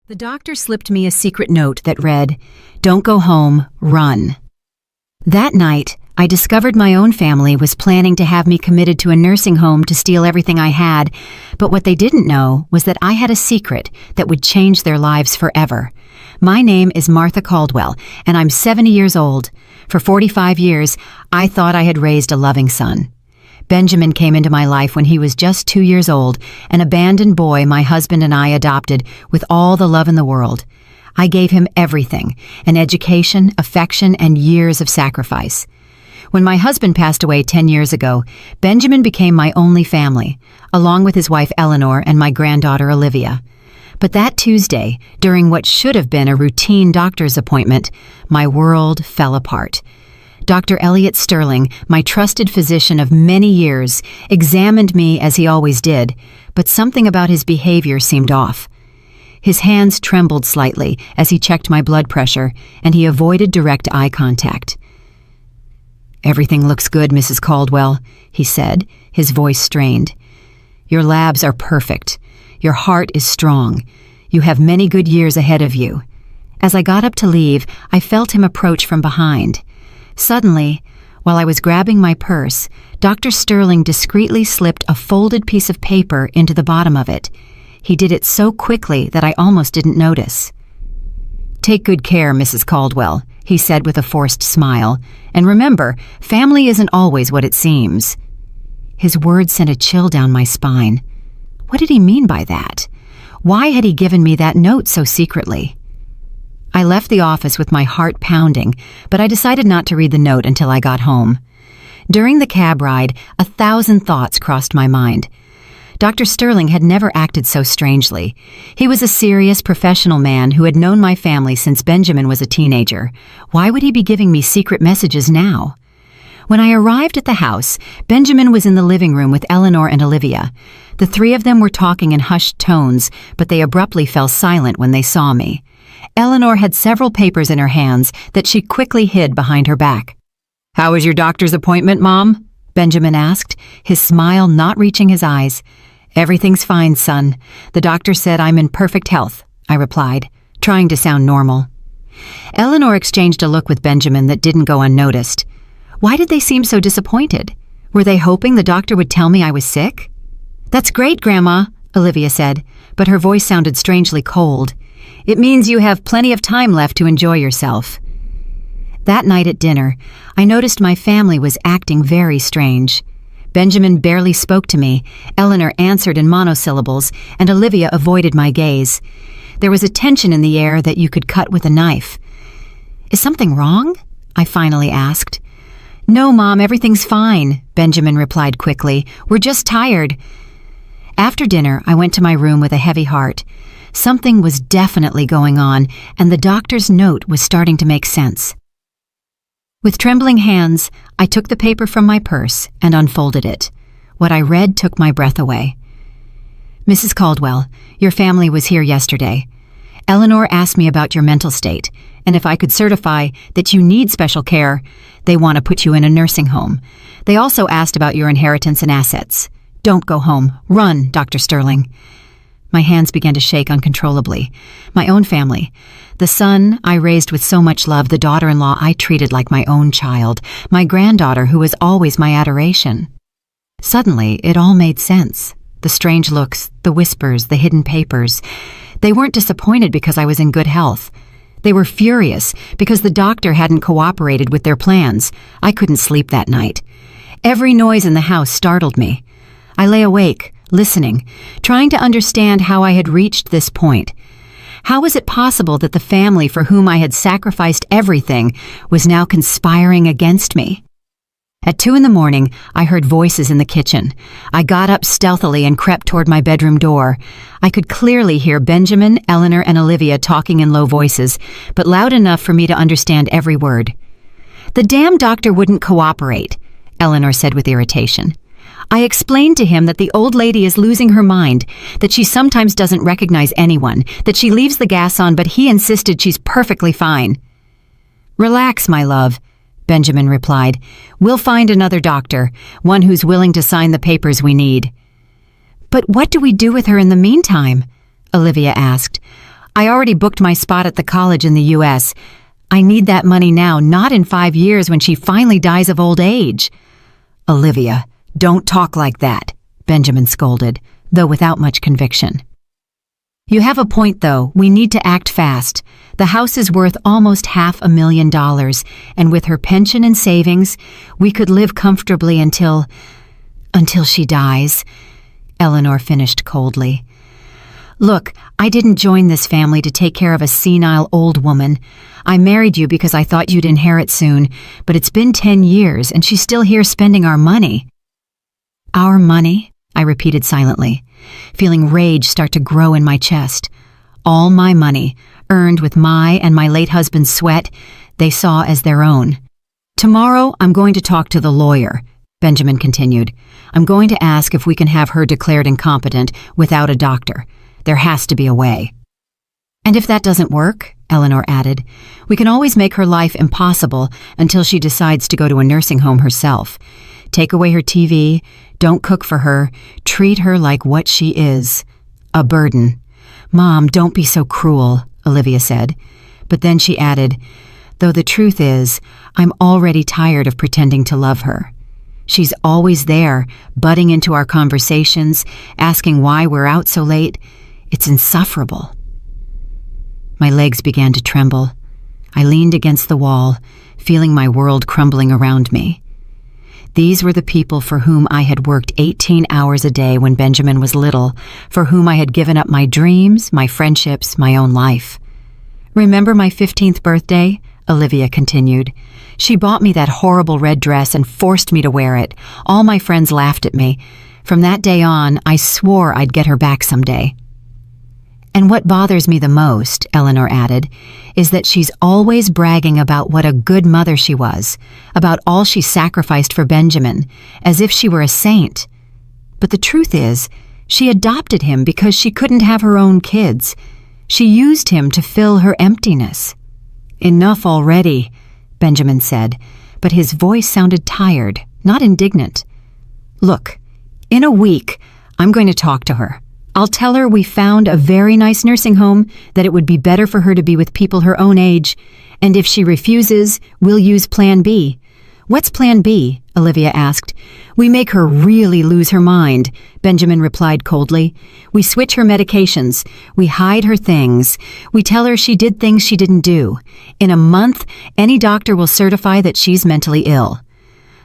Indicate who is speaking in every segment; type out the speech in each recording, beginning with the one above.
Speaker 1: The doctor slipped me a secret note that read, "Don't go home, run." That night, I discovered my own family was planning to have me committed to a nursing home to steal everything I had, but what they didn't know was that I had a secret that would change their lives forever. My name is Martha Caldwell, and I'm 70 years old. For 45 years, I thought I had raised a loving son. Benjamin came into my life when he was just 2 years old, an abandoned boy my husband and I adopted with all the love in the world. I gave him everything, an education, affection, and years of sacrifice. When my husband passed away 10 years ago, Benjamin became my only family, along with his wife Eleanor and my granddaughter Olivia. But that Tuesday, during what should have been a routine doctor's appointment, my world fell apart. Dr. Elliot Sterling, my trusted physician of many years, examined me as he always did, but something about his behavior seemed off. His hands trembled slightly as he checked my blood pressure, and he avoided direct eye contact. "Everything looks good, Mrs. Caldwell," he said, his voice strained. "Your labs are perfect. Your heart is strong. You have many good years ahead of you." As I got up to leave, I felt him approach from behind. Suddenly, while I was grabbing my purse, Dr. Sterling discreetly slipped a folded piece of paper into the bottom of it. He did it so quickly that I almost didn't notice. "Take good care, Mrs. Caldwell," he said with a forced smile. "And remember, family isn't always what it seems." His words sent a chill down my spine. What did he mean by that? Why had he given me that note so secretly? I left the office with my heart pounding, but I decided not to read the note until I got home. During the cab ride, 1,000 thoughts crossed my mind. Dr. Sterling had never acted so strangely. He was a serious, professional man who had known my family since Benjamin was a teenager. Why would he be giving me secret messages now? When I arrived at the house, Benjamin was in the living room with Eleanor and Olivia. The three of them were talking in hushed tones, but they abruptly fell silent when they saw me. Eleanor had several papers in her hands that she quickly hid behind her back. "How was your doctor's appointment, Mom?" Benjamin asked, his smile not reaching his eyes. "Everything's fine, son. The doctor said I'm in perfect health," I replied, trying to sound normal. Eleanor exchanged a look with Benjamin that didn't go unnoticed. Why did they seem so disappointed? Were they hoping the doctor would tell me I was sick? "That's great, Grandma," Olivia said, but her voice sounded strangely cold. "It means you have plenty of time left to enjoy yourself." That night at dinner, I noticed my family was acting very strange. Benjamin barely spoke to me, Eleanor answered in monosyllables, and Olivia avoided my gaze. There was a tension in the air that you could cut with a knife. "Is something wrong?" I finally asked. "No, Mom, everything's fine," Benjamin replied quickly. "We're just tired." After dinner, I went to my room with a heavy heart. Something was definitely going on, and the doctor's note was starting to make sense. With trembling hands, I took the paper from my purse and unfolded it. What I read took my breath away. "Mrs. Caldwell, your family was here yesterday. Eleanor asked me about your mental state, and if I could certify that you need special care, they want to put you in a nursing home. They also asked about your inheritance and assets. Don't go home. Run, Dr. Sterling." My hands began to shake uncontrollably. My own family. The son I raised with so much love, the daughter-in-law I treated like my own child, my granddaughter who was always my adoration. Suddenly, it all made sense. The strange looks, the whispers, the hidden papers. They weren't disappointed because I was in good health. They were furious because the doctor hadn't cooperated with their plans. I couldn't sleep that night. Every noise in the house startled me. I lay awake, listening, trying to understand how I had reached this point. How was it possible that the family for whom I had sacrificed everything was now conspiring against me? At 2 a.m, I heard voices in the kitchen. I got up stealthily and crept toward my bedroom door. I could clearly hear Benjamin, Eleanor, and Olivia talking in low voices, but loud enough for me to understand every word. "The damn doctor wouldn't cooperate," Eleanor said with irritation. "I explained to him that the old lady is losing her mind, that she sometimes doesn't recognize anyone, that she leaves the gas on, but he insisted she's perfectly fine." "Relax, my love," Benjamin replied. "We'll find another doctor, one who's willing to sign the papers we need." "But what do we do with her in the meantime?" Olivia asked. I already booked my spot at the college in the U.S. I need that money now, not in 5 years when she finally dies of old age." "Olivia, don't talk like that," Benjamin scolded, though without much conviction. "You have a point, though. We need to act fast. The house is worth almost $500,000, and with her pension and savings, we could live comfortably until she dies," Eleanor finished coldly. "Look, I didn't join this family to take care of a senile old woman. I married you because I thought you'd inherit soon, but it's been 10 years and she's still here spending our money." "Our money?" I repeated silently, feeling rage start to grow in my chest. All my money, earned with my and my late husband's sweat, they saw as their own. "Tomorrow I'm going to talk to the lawyer," Benjamin continued. "I'm going to ask if we can have her declared incompetent without a doctor. There has to be a way." "And if that doesn't work," Eleanor added, "we can always make her life impossible until she decides to go to a nursing home herself. Take away her TV, don't cook for her, treat her like what she is, a burden." "Mom, don't be so cruel," Olivia said. But then she added, "Though the truth is, I'm already tired of pretending to love her. She's always there, butting into our conversations, asking why we're out so late. It's insufferable." My legs began to tremble. I leaned against the wall, feeling my world crumbling around me. These were the people for whom I had worked 18 hours a day when Benjamin was little, for whom I had given up my dreams, my friendships, my own life. "Remember my 15th birthday?" Olivia continued. "She bought me that horrible red dress and forced me to wear it. All my friends laughed at me. From that day on, I swore I'd get her back someday." "And what bothers me the most," Eleanor added, "is that she's always bragging about what a good mother she was, about all she sacrificed for Benjamin, as if she were a saint. But the truth is, she adopted him because she couldn't have her own kids. She used him to fill her emptiness." "Enough already," Benjamin said, but his voice sounded tired, not indignant. "Look, in a week, I'm going to talk to her. I'll tell her we found a very nice nursing home, that it would be better for her to be with people her own age, and if she refuses, we'll use Plan B." "What's Plan B?" Olivia asked. "We make her really lose her mind," Benjamin replied coldly. "We switch her medications. We hide her things. We tell her she did things she didn't do. In a month, any doctor will certify that she's mentally ill."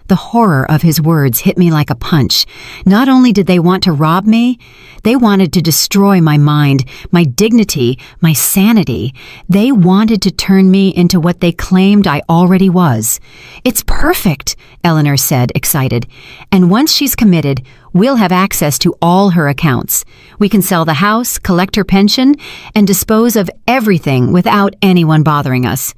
Speaker 1: The horror of his words hit me like a punch. Not only did they want to rob me, they wanted to destroy my mind, my dignity, my sanity. They wanted to turn me into what they claimed I already was. "It's perfect," Eleanor said, excited. "And once she's committed, we'll have access to all her accounts. We can sell the house, collect her pension, and dispose of everything without anyone bothering us."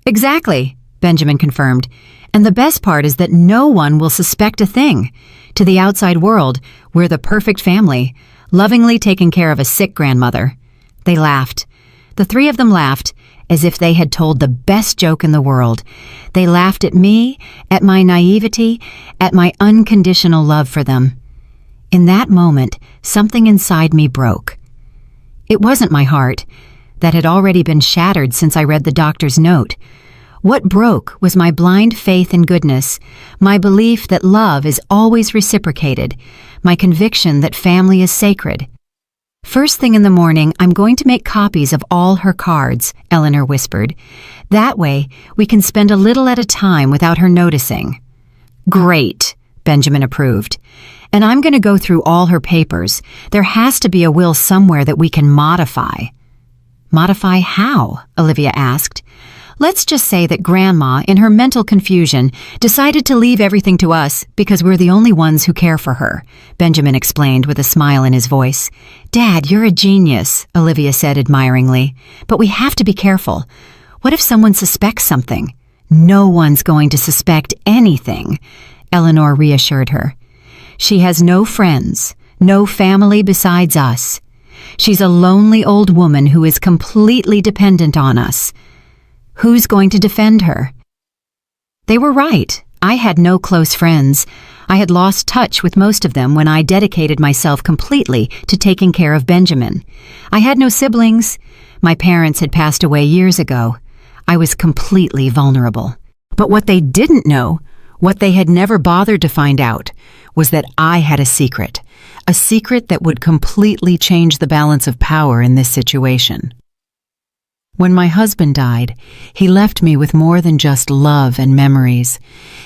Speaker 1: "Exactly," Benjamin confirmed. "And the best part is that no one will suspect a thing. To the outside world, we're the perfect family, lovingly taking care of a sick grandmother." They laughed. The three of them laughed, as if they had told the best joke in the world. They laughed at me, at my naivety, at my unconditional love for them. In that moment, something inside me broke. It wasn't my heart. That had already been shattered since I read the doctor's note. What broke was my blind faith in goodness, my belief that love is always reciprocated, my conviction that family is sacred. "First thing in the morning, I'm going to make copies of all her cards," Eleanor whispered. "That way, we can spend a little at a time without her noticing." "Great," Benjamin approved. "And I'm going to go through all her papers. There has to be a will somewhere that we can modify." "Modify how?" Olivia asked. "Let's just say that Grandma, in her mental confusion, decided to leave everything to us because we're the only ones who care for her," Benjamin explained with a smile in his voice. "Dad, you're a genius," Olivia said admiringly. "But we have to be careful. What if someone suspects something?" "No one's going to suspect anything," Eleanor reassured her. "She has no friends, no family besides us. She's a lonely old woman who is completely dependent on us. Who's going to defend her?" They were right. I had no close friends. I had lost touch with most of them when I dedicated myself completely to taking care of Benjamin. I had no siblings. My parents had passed away years ago. I was completely vulnerable. But what they didn't know, what they had never bothered to find out, was that I had a secret that would completely change the balance of power in this situation. When my husband died, he left me with more than just love and memories.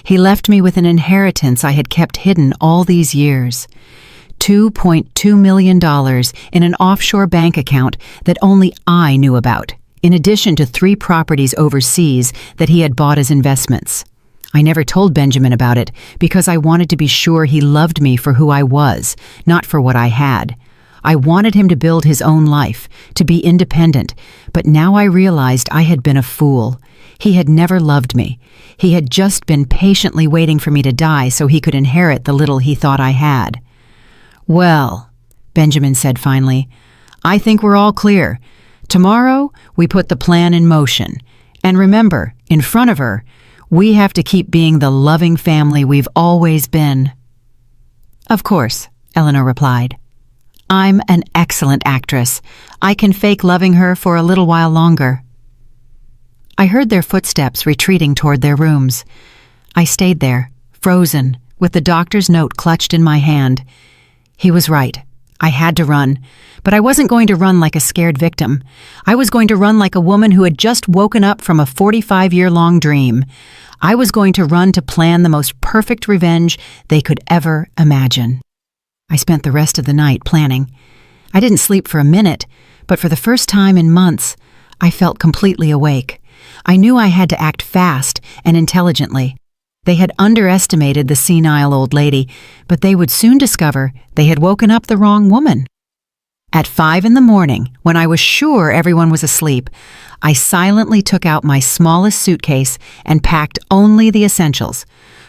Speaker 1: He left me with an inheritance I had kept hidden all these years. $2.2 million in an offshore bank account that only I knew about, in addition to 3 properties overseas that he had bought as investments. I never told Benjamin about it because I wanted to be sure he loved me for who I was, not for what I had. I wanted him to build his own life, to be independent, but now I realized I had been a fool. He had never loved me. He had just been patiently waiting for me to die so he could inherit the little he thought I had. "Well," Benjamin said finally, "I think we're all clear. Tomorrow, we put the plan in motion. And remember, in front of her, we have to keep being the loving family we've always been." "Of course," Eleanor replied. "I'm an excellent actress. I can fake loving her for a little while longer." I heard their footsteps retreating toward their rooms. I stayed there, frozen, with the doctor's note clutched in my hand. He was right. I had to run, but I wasn't going to run like a scared victim. I was going to run like a woman who had just woken up from a 45-year-long dream. I was going to run to plan the most perfect revenge they could ever imagine. I spent the rest of the night planning. I didn't sleep for a minute, but for the first time in months, I felt completely awake. I knew I had to act fast and intelligently. They had underestimated the senile old lady, but they would soon discover they had woken up the wrong woman. At 5 a.m, when I was sure everyone was asleep, I silently took out my smallest suitcase and packed only the essentials: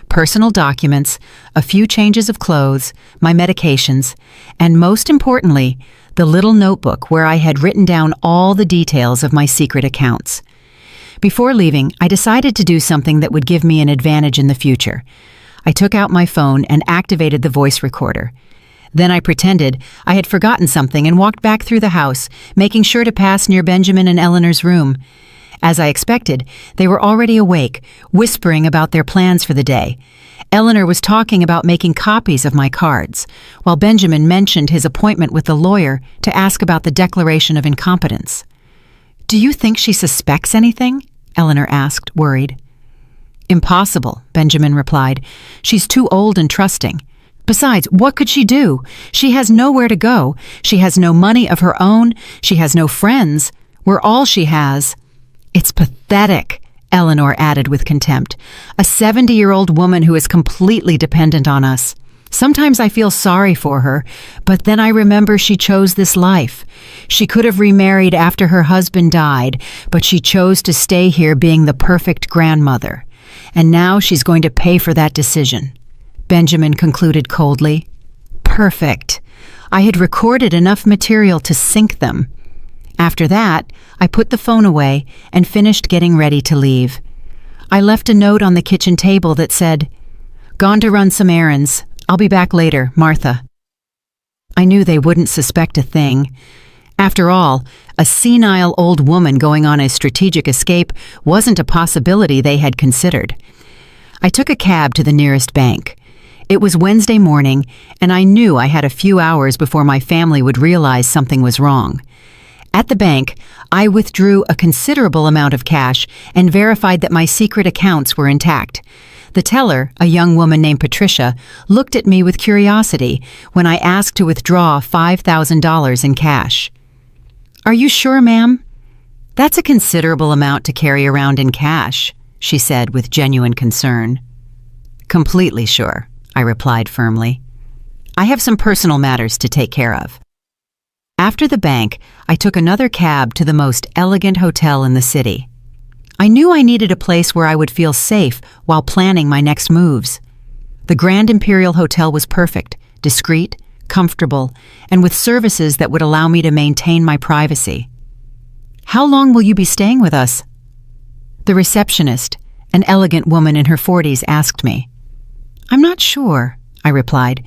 Speaker 1: personal documents, a few changes of clothes, my medications, and most importantly, the little notebook where I had written down all the details of my secret accounts. Before leaving, I decided to do something that would give me an advantage in the future. I took out my phone and activated the voice recorder. Then I pretended I had forgotten something and walked back through the house, making sure to pass near Benjamin and Eleanor's room. As I expected, they were already awake, whispering about their plans for the day. Eleanor was talking about making copies of my cards, while Benjamin mentioned his appointment with the lawyer to ask about the declaration of incompetence. "Do you think she suspects anything?" Eleanor asked, worried. "Impossible," Benjamin replied. "She's too old and trusting. Besides, what could she do? She has nowhere to go. She has no money of her own. She has no friends. We're all she has." "It's pathetic," Eleanor added with contempt. "A 70-year-old woman who is completely dependent on us. Sometimes I feel sorry for her, but then I remember she chose this life. She could have remarried after her husband died, but she chose to stay here being the perfect grandmother. And now she's going to pay for that decision," Benjamin concluded coldly. Perfect. I had recorded enough material to sink them. After that, I put the phone away and finished getting ready to leave. I left a note on the kitchen table that said, "Gone to run some errands. I'll be back later, Martha." I knew they wouldn't suspect a thing. After all, a senile old woman going on a strategic escape wasn't a possibility they had considered. I took a cab to the nearest bank. It was Wednesday morning, and I knew I had a few hours before my family would realize something was wrong. At the bank, I withdrew a considerable amount of cash and verified that my secret accounts were intact. The teller, a young woman named Patricia, looked at me with curiosity when I asked to withdraw $5,000 in cash. "Are you sure, ma'am?" "That's a considerable amount to carry around in cash," she said with genuine concern. "Completely sure," I replied firmly. "I have some personal matters to take care of." After the bank, I took another cab to the most elegant hotel in the city. I knew I needed a place where I would feel safe while planning my next moves. The Grand Imperial Hotel was perfect, discreet, comfortable, and with services that would allow me to maintain my privacy. "How long will you be staying with us?" The receptionist, an elegant woman in her 40s, asked me. "I'm not sure," I replied.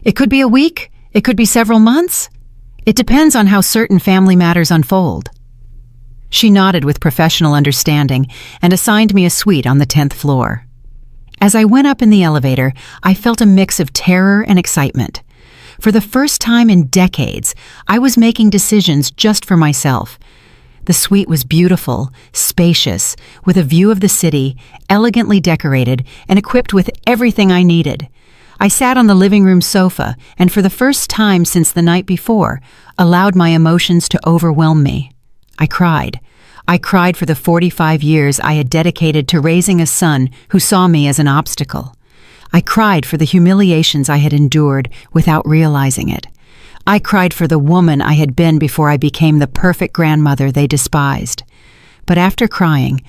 Speaker 1: "It could be a week, it could be several months. It depends on how certain family matters unfold." She nodded with professional understanding and assigned me a suite on the 10th floor. As I went up in the elevator, I felt a mix of terror and excitement. For the first time in decades, I was making decisions just for myself. The suite was beautiful, spacious, with a view of the city, elegantly decorated, and equipped with everything I needed. I sat on the living room sofa and for the first time since the night before, allowed my emotions to overwhelm me. I cried. I cried for the 45 years I had dedicated to raising a son who saw me as an obstacle. I cried for the humiliations I had endured without realizing it. I cried for the woman I had been before I became the perfect grandmother they despised. But after crying,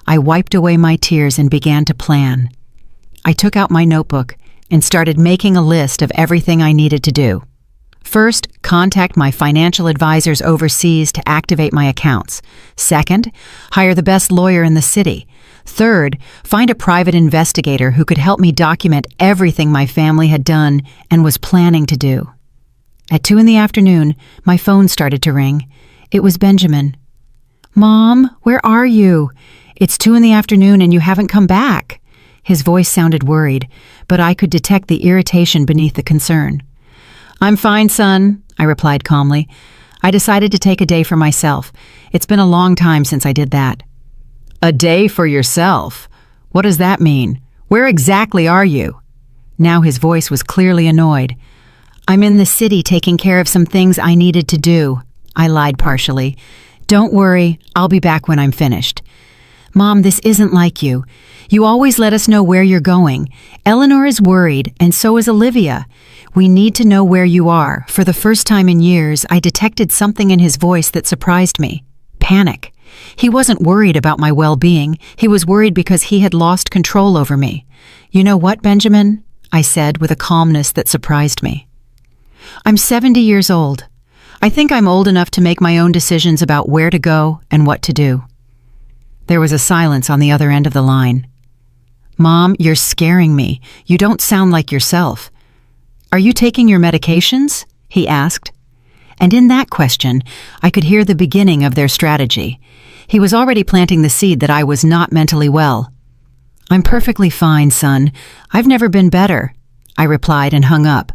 Speaker 1: I wiped away my tears and began to plan. I took out my notebook and started making a list of everything I needed to do. First, contact my financial advisors overseas to activate my accounts. Second, hire the best lawyer in the city. Third, find a private investigator who could help me document everything my family had done and was planning to do. At 2 p.m, my phone started to ring. It was Benjamin. "Mom, where are you? It's 2 p.m. and you haven't come back." His voice sounded worried, but I could detect the irritation beneath the concern. "I'm fine, son," I replied calmly. "I decided to take a day for myself. It's been a long time since I did that." "A day for yourself? What does that mean? Where exactly are you?" Now his voice was clearly annoyed. "I'm in the city taking care of some things I needed to do," I lied partially. "Don't worry, I'll be back when I'm finished." "Mom, this isn't like you. You always let us know where you're going. Eleanor is worried, and so is Olivia. We need to know where you are." For the first time in years, I detected something in his voice that surprised me. Panic. He wasn't worried about my well-being. He was worried because he had lost control over me. "You know what, Benjamin?" I said with a calmness that surprised me. "I'm 70 years old. I think I'm old enough to make my own decisions about where to go and what to do." There was a silence on the other end of the line. "Mom, you're scaring me. You don't sound like yourself." "Are you taking your medications?" he asked. And in that question, I could hear the beginning of their strategy. He was already planting the seed that I was not mentally well. "I'm perfectly fine, son. I've never been better," I replied and hung up.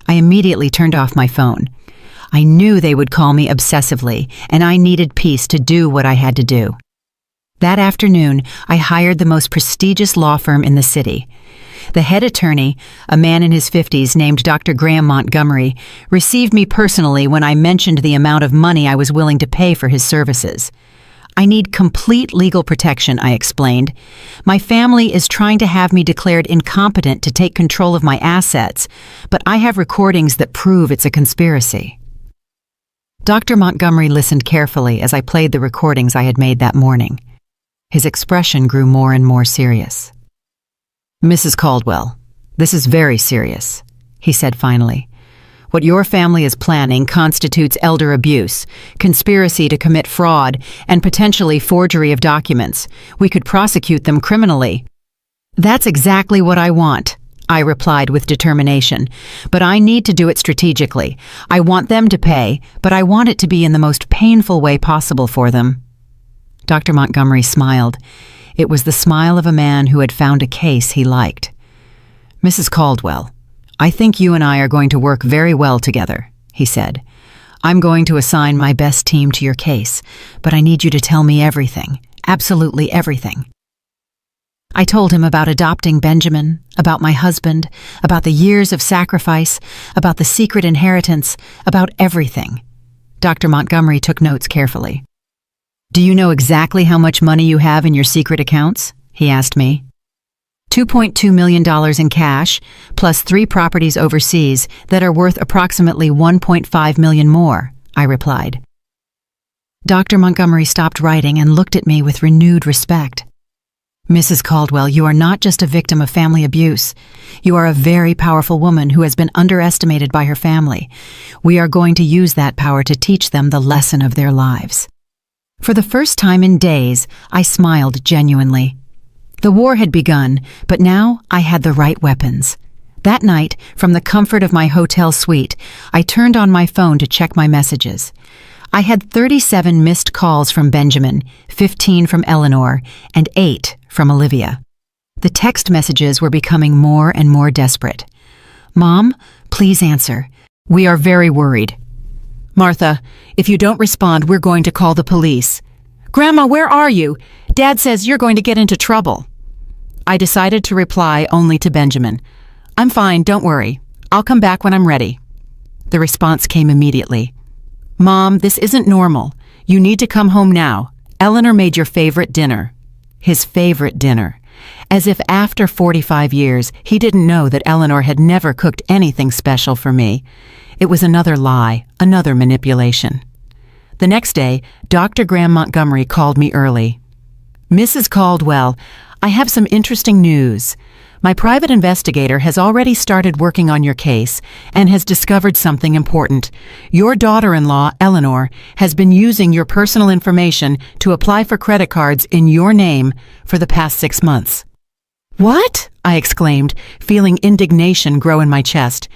Speaker 1: I immediately turned off my phone. I knew they would call me obsessively, and I needed peace to do what I had to do. That afternoon, I hired the most prestigious law firm in the city. The head attorney, a man in his 50s named Dr. Graham Montgomery, received me personally when I mentioned the amount of money I was willing to pay for his services. "I need complete legal protection," I explained. "My family is trying to have me declared incompetent to take control of my assets, but I have recordings that prove it's a conspiracy." Dr. Montgomery listened carefully as I played the recordings I had made that morning. His expression grew more and more serious. "Mrs. Caldwell, this is very serious," he said finally. "What your family is planning constitutes elder abuse, conspiracy to commit fraud, and potentially forgery of documents. We could prosecute them criminally." "That's exactly what I want," I replied with determination. "But I need to do it strategically. I want them to pay, but I want it to be in the most painful way possible for them." Dr. Montgomery smiled. It was the smile of a man who had found a case he liked. "Mrs. Caldwell, I think you and I are going to work very well together," he said. "I'm going to assign my best team to your case, but I need you to tell me everything, absolutely everything." I told him about adopting Benjamin, about my husband, about the years of sacrifice, about the secret inheritance, about everything. Dr. Montgomery took notes carefully. "Do you know exactly how much money you have in your secret accounts?" he asked me. $2.2 million in cash, plus 3 properties overseas that are worth approximately $1.5 million more, I replied. Dr. Montgomery stopped writing and looked at me with renewed respect. "Mrs. Caldwell, you are not just a victim of family abuse. You are a very powerful woman who has been underestimated by her family. We are going to use that power to teach them the lesson of their lives." For the first time in days, I smiled genuinely. The war had begun, but now I had the right weapons. That night, from the comfort of my hotel suite, I turned on my phone to check my messages. I had 37 missed calls from Benjamin, 15 from Eleanor, and 8 from Olivia. The text messages were becoming more and more desperate. "Mom, please answer. We are very worried." "Martha, if you don't respond, we're going to call the police." "Grandma, where are you? Dad says you're going to get into trouble." I decided to reply only to Benjamin. "I'm fine, don't worry. I'll come back when I'm ready." The response came immediately. "Mom, this isn't normal. You need to come home now. Eleanor made your favorite dinner." His favorite dinner. As if after 45 years, he didn't know that Eleanor had never cooked anything special for me. It was another lie, another manipulation. The next day, Dr. Graham Montgomery called me early. "Mrs. Caldwell, I have some interesting news. My private investigator has already started working on your case and has discovered something important. Your daughter-in-law, Eleanor, has been using your personal information to apply for credit cards in your name for the past 6 months." "What?" I exclaimed, feeling indignation grow in my chest.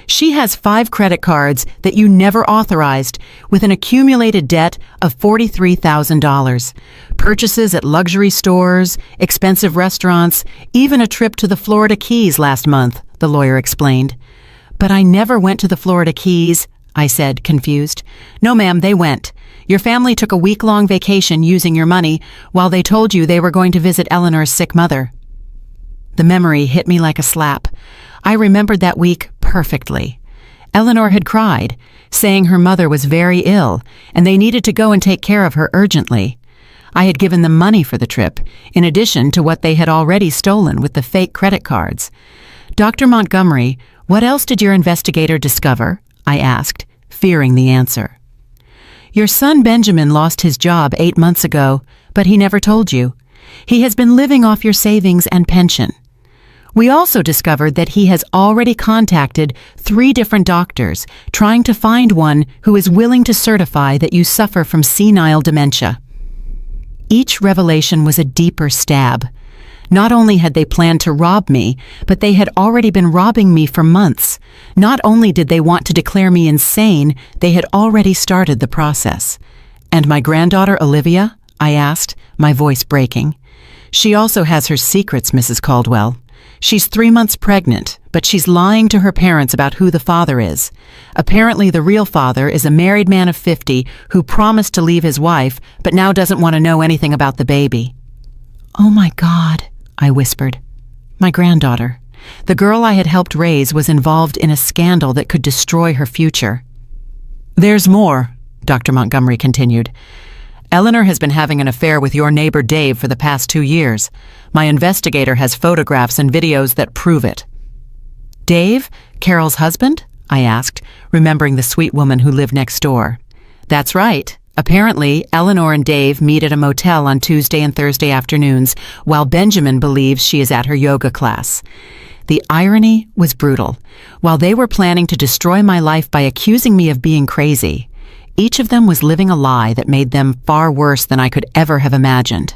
Speaker 1: "She has 5 credit cards that you never authorized, with an accumulated debt of $43,000. Purchases at luxury stores, expensive restaurants, even a trip to the Florida Keys last month," the lawyer explained. "But I never went to the Florida Keys," I said, confused. "No, ma'am, they went. Your family took a week-long vacation using your money while they told you they were going to visit Eleanor's sick mother." The memory hit me like a slap. I remembered that week perfectly. Eleanor had cried, saying her mother was very ill and they needed to go and take care of her urgently. I had given them money for the trip, in addition to what they had already stolen with the fake credit cards. "Dr. Montgomery, what else did your investigator discover?" I asked, fearing the answer. "Your son Benjamin lost his job 8 months ago, but he never told you. He has been living off your savings and pension. We also discovered that he has already contacted 3 different doctors, trying to find one who is willing to certify that you suffer from senile dementia." Each revelation was a deeper stab. Not only had they planned to rob me, but they had already been robbing me for months. Not only did they want to declare me insane, they had already started the process. "And my granddaughter, Olivia?" I asked, my voice breaking. "She also has her secrets, Mrs. Caldwell. She's 3 months pregnant, but she's lying to her parents about who the father is. Apparently the real father is a married man of 50 who promised to leave his wife, but now doesn't want to know anything about the baby." "Oh my God," I whispered. My granddaughter. The girl I had helped raise was involved in a scandal that could destroy her future. "There's more," Dr. Montgomery continued. "Eleanor has been having an affair with your neighbor Dave for the past 2 years. My investigator has photographs and videos that prove it." "Dave? Carol's husband?" I asked, remembering the sweet woman who lived next door. "That's right. Apparently, Eleanor and Dave meet at a motel on Tuesday and Thursday afternoons, while Benjamin believes she is at her yoga class. The irony was brutal. While they were planning to destroy my life by accusing me of being crazy, each of them was living a lie that made them far worse than I could ever have imagined.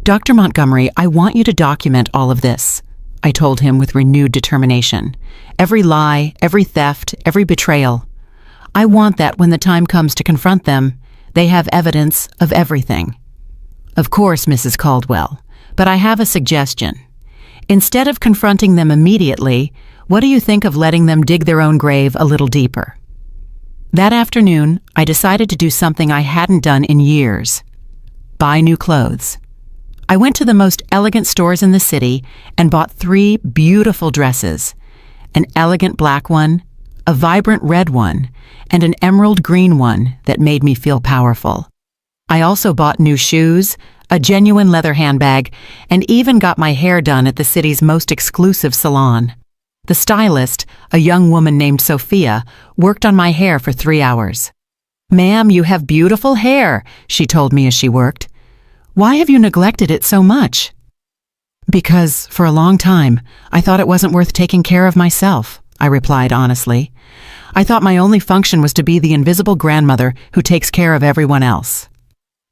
Speaker 1: "Dr. Montgomery, I want you to document all of this," I told him with renewed determination. "Every lie, every theft, every betrayal. I want that when the time comes to confront them, they have evidence of everything." "Of course, Mrs. Caldwell, but I have a suggestion. Instead of confronting them immediately, what do you think of letting them dig their own grave a little deeper?" That afternoon, I decided to do something I hadn't done in years: buy new clothes. I went to the most elegant stores in the city and bought 3 beautiful dresses: an elegant black one, a vibrant red one, and an emerald green one that made me feel powerful. I also bought new shoes, a genuine leather handbag, and even got my hair done at the city's most exclusive salon. The stylist, a young woman named Sophia, worked on my hair for 3 hours. "Ma'am, you have beautiful hair," she told me as she worked. "Why have you neglected it so much?" "Because, for a long time, I thought it wasn't worth taking care of myself," I replied honestly. "I thought my only function was to be the invisible grandmother who takes care of everyone else."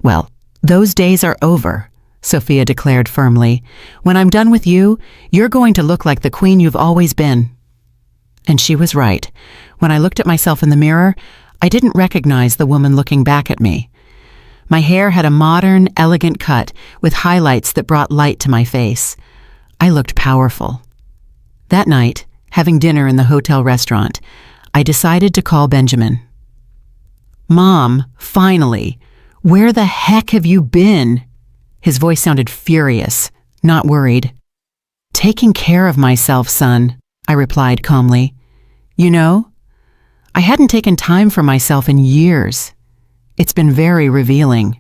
Speaker 1: "Well, those days are over," Sophia declared firmly. "When I'm done with you, you're going to look like the queen you've always been." And she was right. When I looked at myself in the mirror,
Speaker 2: I didn't recognize the woman looking back at me. My hair had a modern, elegant cut with highlights that brought light to my face. I looked powerful. That night, having dinner in the hotel restaurant, I decided to call Benjamin. "Mom, finally! Where the heck have you been?" His voice sounded furious, not worried. "Taking care of myself, son," I replied calmly. "You know, I hadn't taken time for myself in years. It's been very revealing."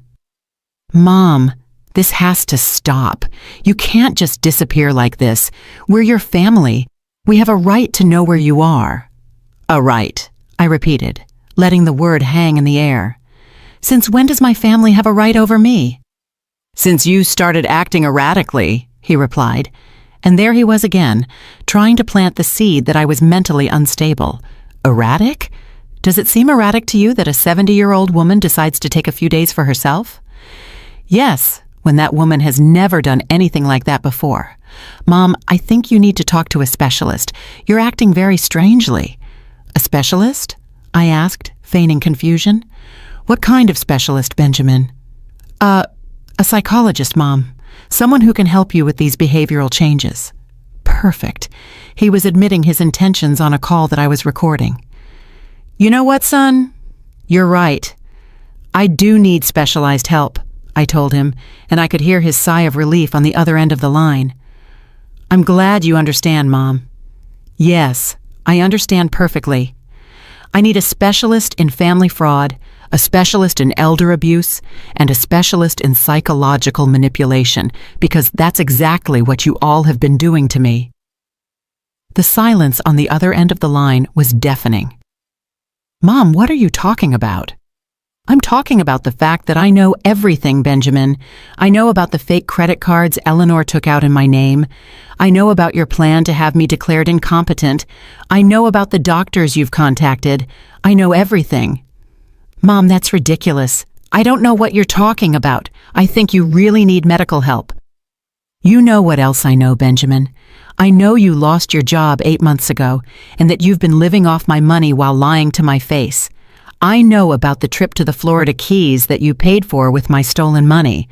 Speaker 2: "Mom, this has to stop. You can't just disappear like this. We're your family. We have a right to know where you are." "A right," I repeated, letting the word hang in the air. "Since when does my family have a right over me?" "Since you started acting erratically," he replied, and there he was again, trying to plant the seed that I was mentally unstable. Erratic? Does it seem erratic to you that a 70-year-old woman decides to take a few days for herself? Yes, when that woman has never done anything like that before. "Mom, I think you need to talk to a specialist. You're acting very strangely." "A specialist?" I asked, feigning confusion. "What kind of specialist, Benjamin?" A psychologist, Mom. Someone who can help you with these behavioral changes." Perfect. He was admitting his intentions on a call that I was recording. "You know what, son? You're right. I do need specialized help," I told him, and I could hear his sigh of relief on the other end of the line. "I'm glad you understand, Mom." "Yes, I understand perfectly. I need a specialist in family fraud, a specialist in elder abuse, and a specialist in psychological manipulation, because that's exactly what you all have been doing to me." The silence on the other end of the line was deafening. "Mom, what are you talking about?" "I'm talking about the fact that I know everything, Benjamin. I know about the fake credit cards Eleanor took out in my name. I know about your plan to have me declared incompetent. I know about the doctors you've contacted. I know everything." "Mom, that's ridiculous. I don't know what you're talking about. I think you really need medical help." "You know what else I know, Benjamin. I know you lost your job 8 months ago, and that you've been living off my money while lying to my face. I know about the trip to the Florida Keys that you paid for with my stolen money.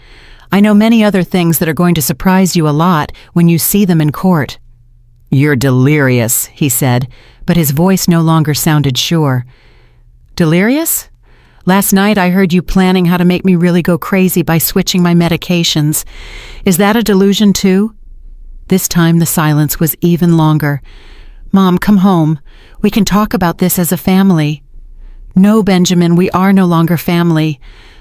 Speaker 2: I know many other things that are going to surprise you a lot when you see them in court." "You're delirious," he said, but his voice no longer sounded sure. "Delirious? Last night I heard you planning how to make me really go crazy by switching my medications. Is that a delusion too?" This time the silence was even longer. "Mom, come home. We can talk about this as a family." "No, Benjamin, we are no longer family.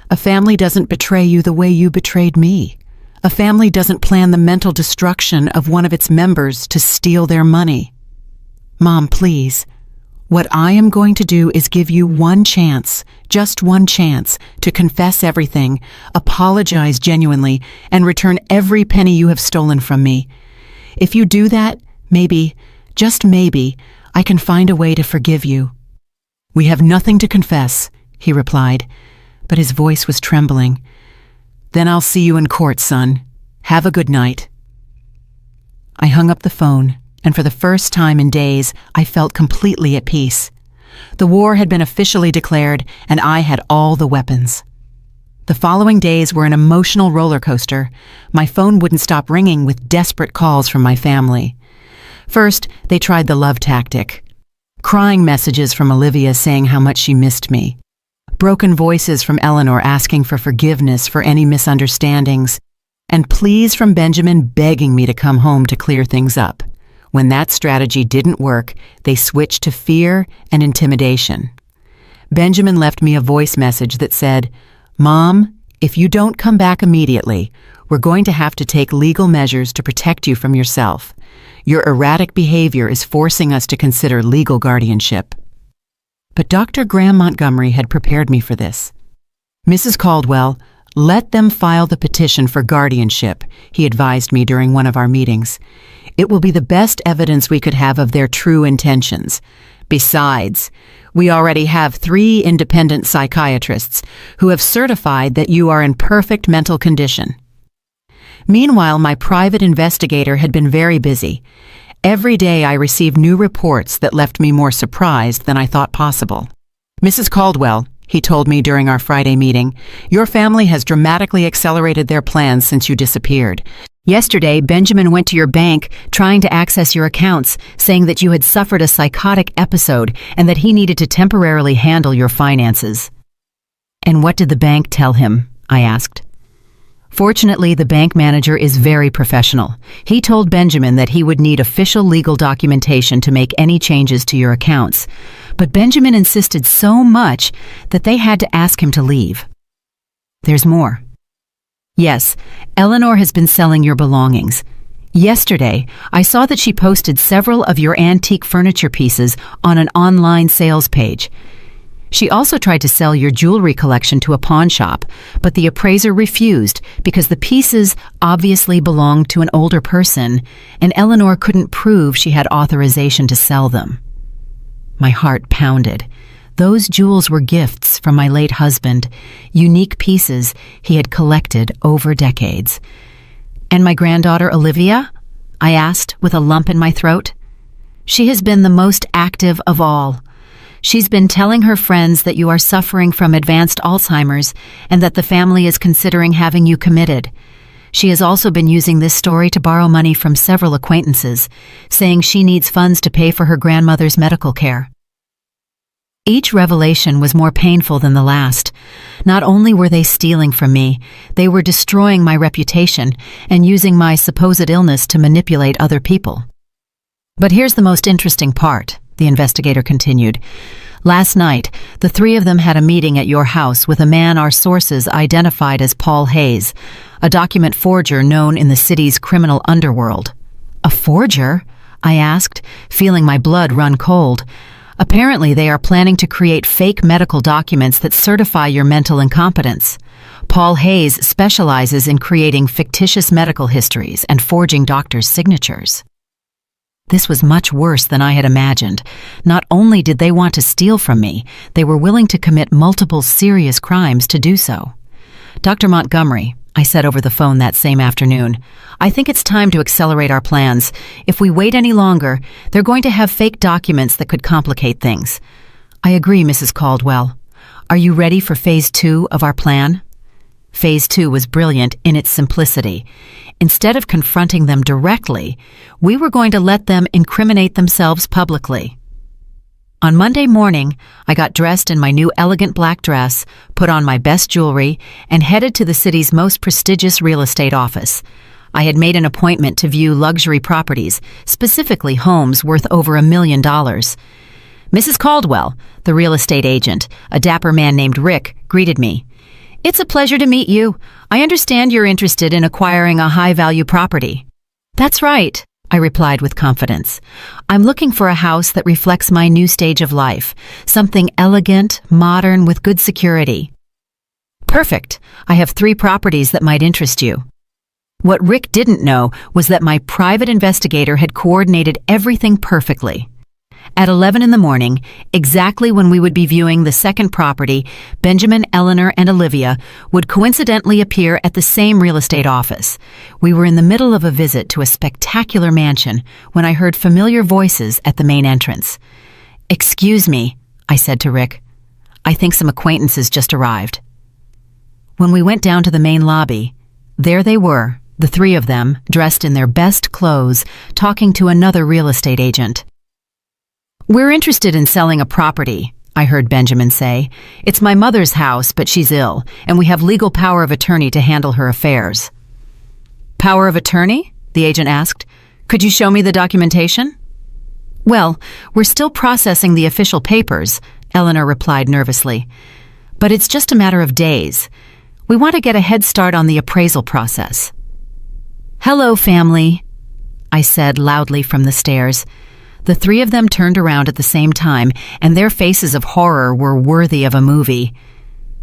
Speaker 2: A family doesn't betray you the way you betrayed me. A family doesn't plan the mental destruction of one of its members to steal their money." "Mom, please. What I am going to do is give you one chance, just one chance, to confess everything, apologize genuinely, and return every penny you have stolen from me. If you do that, maybe, just maybe, I can find a way to forgive you." "We have nothing to confess," he replied, but his voice was trembling. "Then I'll see you in court, son. Have a good night." I hung up the phone, and for the first time in days, I felt completely at peace. The war had been officially declared, and I had all the weapons. The following days were an emotional roller coaster. My phone wouldn't stop ringing with desperate calls from my family. First, they tried the love tactic. Crying messages from Olivia saying how much she missed me. Broken voices from Eleanor asking for forgiveness for any misunderstandings. And pleas from Benjamin begging me to come home to clear things up. When that strategy didn't work, they switched to fear and intimidation. Benjamin left me a voice message that said, "Mom, if you don't come back immediately, we're going to have to take legal measures to protect you from yourself. Your erratic behavior is forcing us to consider legal guardianship." But Dr. Graham Montgomery had prepared me for this. "Mrs. Caldwell, let them file the petition for guardianship," he advised me during one of our meetings. "It will be the best evidence we could have of their true intentions. Besides, we already have 3 independent psychiatrists who have certified that you are in perfect mental condition." Meanwhile, my private investigator had been very busy. Every day I received new reports that left me more surprised than I thought possible. Mrs. Caldwell, he told me during our Friday meeting, your family has dramatically accelerated their plans since you disappeared.
Speaker 1: Yesterday, Benjamin went to your bank trying to access your accounts, saying that you had suffered a psychotic episode and that he needed to temporarily handle your finances. And what did the bank tell him? I asked. Fortunately, the bank manager is very professional. He told Benjamin that he would need official legal documentation to make any changes to your accounts. But Benjamin insisted so much that they had to ask him to leave. There's more. Yes, Eleanor has been selling your belongings. Yesterday, I saw that she posted several of your antique furniture pieces on an online sales page. She also tried to sell your jewelry collection to a pawn shop, but the appraiser refused because the pieces obviously belonged to an older person, and Eleanor couldn't prove she had authorization to sell them. My heart pounded. Those jewels were gifts from my late husband, unique pieces he had collected over decades. And my granddaughter Olivia? I asked with a lump in my throat. She has been the most active of all. She's been telling her friends that you are suffering from advanced Alzheimer's and that the family is considering having you committed. She has also been using this story to borrow money from several acquaintances, saying she needs funds to pay for her grandmother's medical care. Each revelation was more painful than the last. Not only were they stealing from me, they were destroying my reputation and using my supposed illness to manipulate other people. But here's the most interesting part, the investigator continued. Last night, the three of them had a meeting at your house with a man our sources identified as Paul Hayes, a document forger known in the city's criminal underworld. A forger? I asked, feeling my blood run cold. Apparently, they are planning to create fake medical documents that certify your mental incompetence. Paul Hayes specializes in creating fictitious medical histories and forging doctors' signatures. This was much worse than I had imagined. Not only did they want to steal from me, they were willing to commit multiple serious crimes to do so. Dr. Montgomery, I said over the phone that same afternoon, I think it's time to accelerate our plans. If we wait any longer, they're going to have fake documents that could complicate things. I agree, Mrs. Caldwell. Are you ready for Phase 2 of our plan? Phase 2 was brilliant in its simplicity. Instead of confronting them directly, we were going to let them incriminate themselves publicly. On Monday morning, I got dressed in my new elegant black dress, put on my best jewelry, and headed to the city's most prestigious real estate office. I had made an appointment to view luxury properties, specifically homes worth over $1 million. Mrs. Caldwell, the real estate agent, a dapper man named Rick, greeted me. It's a pleasure to meet you. I understand you're interested in acquiring a high-value property. That's right, I replied with confidence. I'm looking for a house that reflects my new stage of life, something elegant, modern, with good security. Perfect. I have 3 properties that might interest you. What Rick didn't know was that my private investigator had coordinated everything perfectly. At 11 in the morning, exactly when we would be viewing the second property, Benjamin, Eleanor, and Olivia would coincidentally appear at the same real estate office. We were in the middle of a visit to a spectacular mansion when I heard familiar voices at the main entrance. Excuse me, I said to Rick. I think some acquaintances just arrived. When we went down to the main lobby, there they were, the 3 of them, dressed in their best clothes, talking to another real estate agent. We're interested in selling a property, I heard Benjamin say. It's my mother's house, but she's ill, and we have legal power of attorney to handle her affairs. Power of attorney? The agent asked. Could you show me the documentation? Well, we're still processing the official papers, Eleanor replied nervously. But it's just a matter of days. We want to get a head start on the appraisal process. Hello, family, I said loudly from the stairs. The 3 of them turned around at the same time, and their faces of horror were worthy of a movie.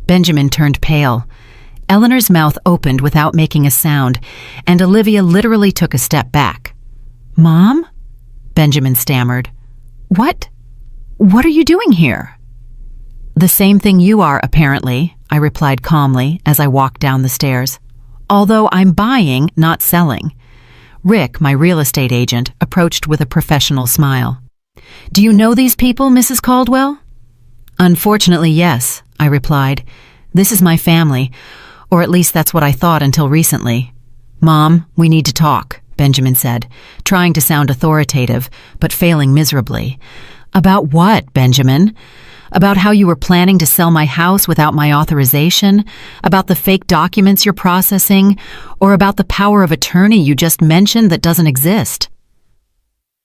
Speaker 1: Benjamin turned pale. Eleanor's mouth opened without making a sound, and Olivia literally took a step back. Mom? Benjamin stammered. What are you doing here? The same thing you are, apparently, I replied calmly as I walked down the stairs. Although I'm buying, not selling. Rick, my real estate agent, approached with a professional smile. Do you know these people, Mrs. Caldwell?
Speaker 2: Unfortunately, yes, I replied. This is my family, or at least that's what I thought until recently. Mom, we need to talk, Benjamin said, trying to sound authoritative, but failing miserably. About what, Benjamin? About how you were planning to sell my house without my authorization? About the fake documents you're processing? Or about the power of attorney you just mentioned that doesn't exist?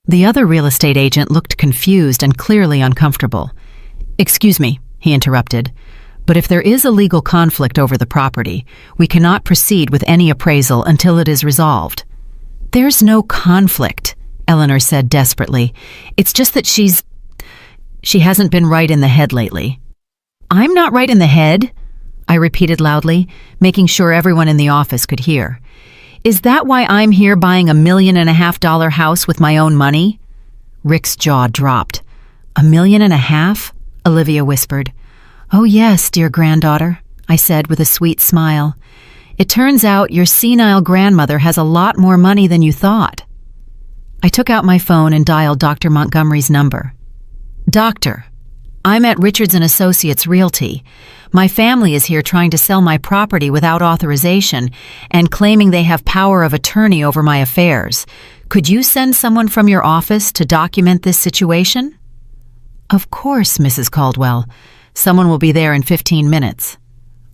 Speaker 2: The other real estate agent looked confused and clearly uncomfortable. Excuse me, he interrupted, but if there is a legal conflict over the property, we cannot proceed with any appraisal until it is resolved. There's no conflict, Eleanor said desperately. It's just that she hasn't been right in the head lately. I'm not right in the head, I repeated loudly, making sure everyone in the office could hear. Is that why I'm here buying $1.5 million house with my own money? Rick's jaw dropped. $1.5 million? Olivia whispered. Oh yes, dear granddaughter, I said with a sweet smile. It turns out your senile grandmother has a lot more money than you thought. I took out my phone and dialed Dr. Montgomery's number. Doctor, I'm at Richards & Associates Realty. My family is here trying to sell my property without authorization and claiming they have power of attorney over my affairs. Could you send someone from your office to document this situation? Of course, Mrs. Caldwell. Someone will be there in 15 minutes.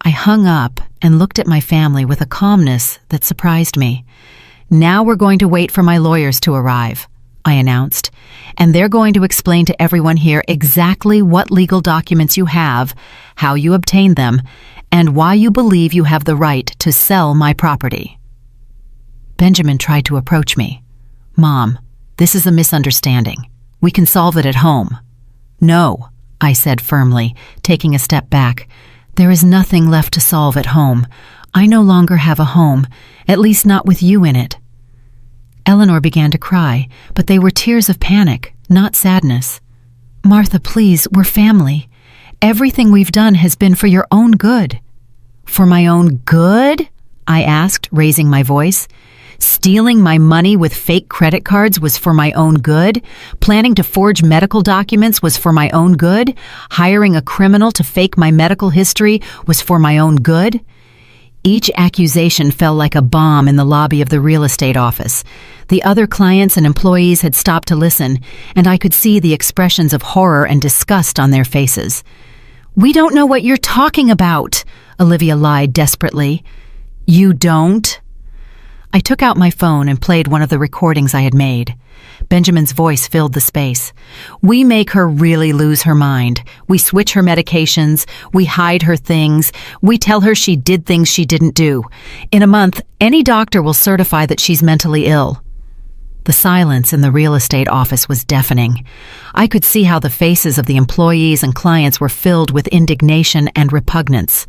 Speaker 2: I hung up and looked at my family with a calmness that surprised me. Now we're going to wait for my lawyers to arrive, I announced, and they're going to explain to everyone here exactly what legal documents you have, how you obtained them, and why you believe you have the right to sell my property. Benjamin tried to approach me. Mom, this is a misunderstanding. We can solve it at home. No, I said firmly, taking a step back. There is nothing left to solve at home. I no longer have a home, at least not with you in it. Eleanor began to cry, but they were tears of panic, not sadness. Martha, please, we're family. Everything we've done has been for your own good. For my own good? I asked, raising my voice. Stealing my money with fake credit cards was for my own good? Planning to forge medical documents was for my own good? Hiring a criminal to fake my medical history was for my own good? Each accusation fell like a bomb in the lobby of the real estate office. The other clients and employees had stopped to listen, and I could see the expressions of horror and disgust on their faces. We don't know what you're talking about, Olivia lied desperately. You don't? I took out my phone and played one of the recordings I had made. Benjamin's voice filled the space. We make her really lose her mind. We switch her medications. We hide her things. We tell her she did things she didn't do. In a month, any doctor will certify that she's mentally ill. The silence in the real estate office was deafening. I could see how the faces of the employees and clients were filled with indignation and repugnance.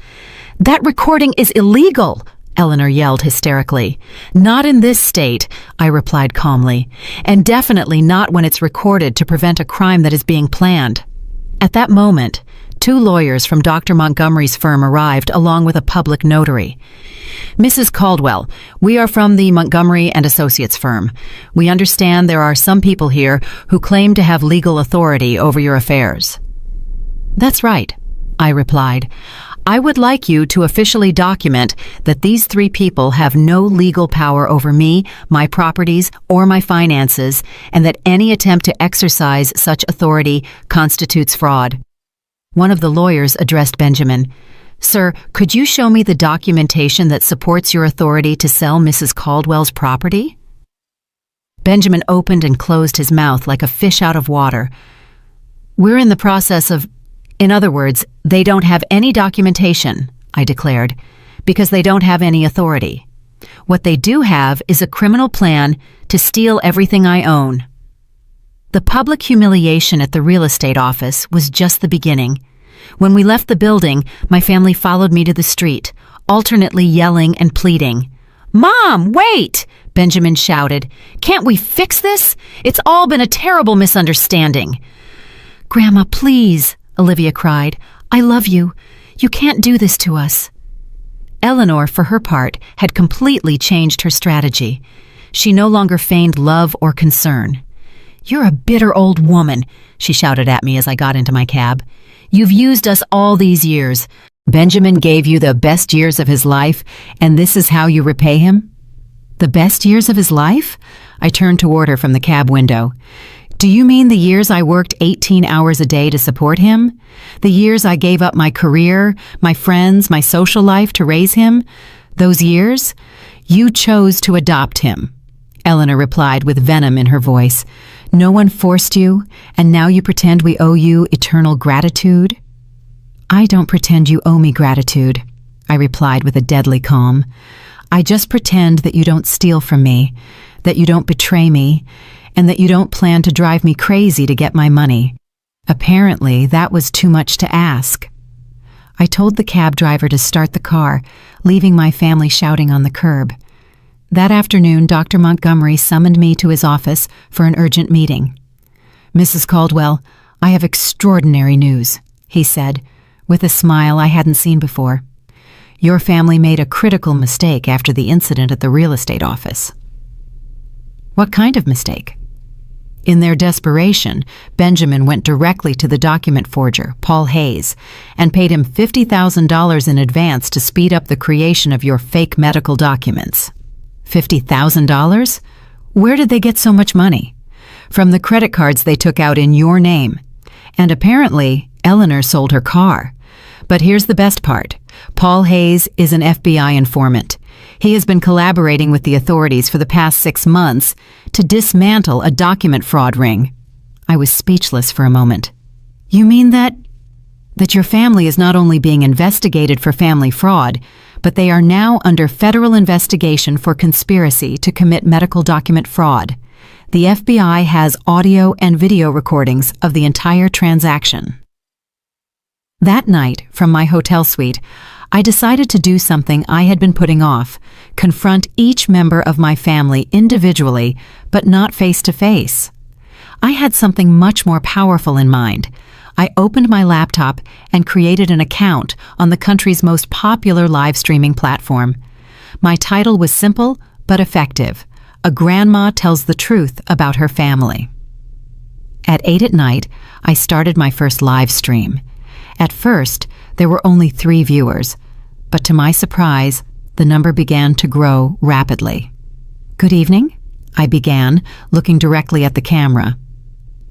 Speaker 2: That recording is illegal, Eleanor yelled hysterically. Not in this state, I replied calmly, and definitely not when it's recorded to prevent a crime that is being planned. At that moment, 2 lawyers from Dr. Montgomery's firm arrived along with a public notary. Mrs. Caldwell, we are from the Montgomery & Associates firm. We understand there are some people here who claim to have legal authority over your affairs. That's right, I replied. I would like you to officially document that these 3 people have no legal power over me, my properties, or my finances, and that any attempt to exercise such authority constitutes fraud. One of the lawyers addressed Benjamin. Sir, could you show me the documentation that supports your authority to sell Mrs. Caldwell's property? Benjamin opened and closed his mouth like a fish out of water. We're in the process of... In other words, they don't have any documentation, I declared, because they don't have any authority. What they do have is a criminal plan to steal everything I own. The public humiliation at the real estate office was just the beginning. When we left the building, my family followed me to the street, alternately yelling and pleading. Mom, wait! Benjamin shouted. Can't we fix this? It's all been a terrible misunderstanding. Grandma, please, Olivia cried. I love you. You can't do this to us. Eleanor, for her part, had completely changed her strategy. She no longer feigned love or concern. You're a bitter old woman, she shouted at me as I got into my cab.
Speaker 1: You've used us all these years. Benjamin gave you the best years of his life, and this is how you repay him? The best years of his life? I turned toward her from the cab window. Do you mean the years I worked 18 hours a day to support him? The years I gave up my career, my friends, my social life to raise him? Those years? You chose to adopt him, Eleanor replied with venom in her voice. No one forced you, and now you pretend we owe you eternal gratitude? I don't pretend you owe me gratitude, I replied with a deadly calm. I just pretend that you don't steal from me, that you don't betray me, and that you don't plan to drive me crazy to get my money. Apparently, that was too much to ask. I told the cab driver to start the car, leaving my family shouting on the curb. That afternoon, Dr. Montgomery summoned me to his office for an urgent meeting. Mrs. Caldwell, I have extraordinary news, he said, with a smile I hadn't seen before. Your family made a critical mistake after the incident at the real estate office. What kind of mistake? In their desperation, Benjamin went directly to the document forger, Paul Hayes, and paid him $50,000 in advance to speed up the creation of your fake medical documents. $50,000? Where did they get so much money? From the credit cards they took out in your name. And apparently, Eleanor sold her car. But here's the best part. Paul Hayes is an FBI informant. He has been collaborating with the authorities for the past 6 months to dismantle a document fraud ring. I was speechless for a moment. You mean that your family is not only being investigated for family fraud, but they are now under federal investigation for conspiracy to commit medical document fraud. The FBI has audio and video recordings of the entire transaction. That night, from my hotel suite, I decided to do something I had been putting off, confront each member of my family individually, but not face to face. I had something much more powerful in mind. I opened my laptop and created an account on the country's most popular live streaming platform. My title was simple but effective. A grandma tells the truth about her family. At 8 at night, I started my first live stream. At first, there were only 3 viewers, but to my surprise, the number began to grow rapidly. Good evening, I began, looking directly at the camera.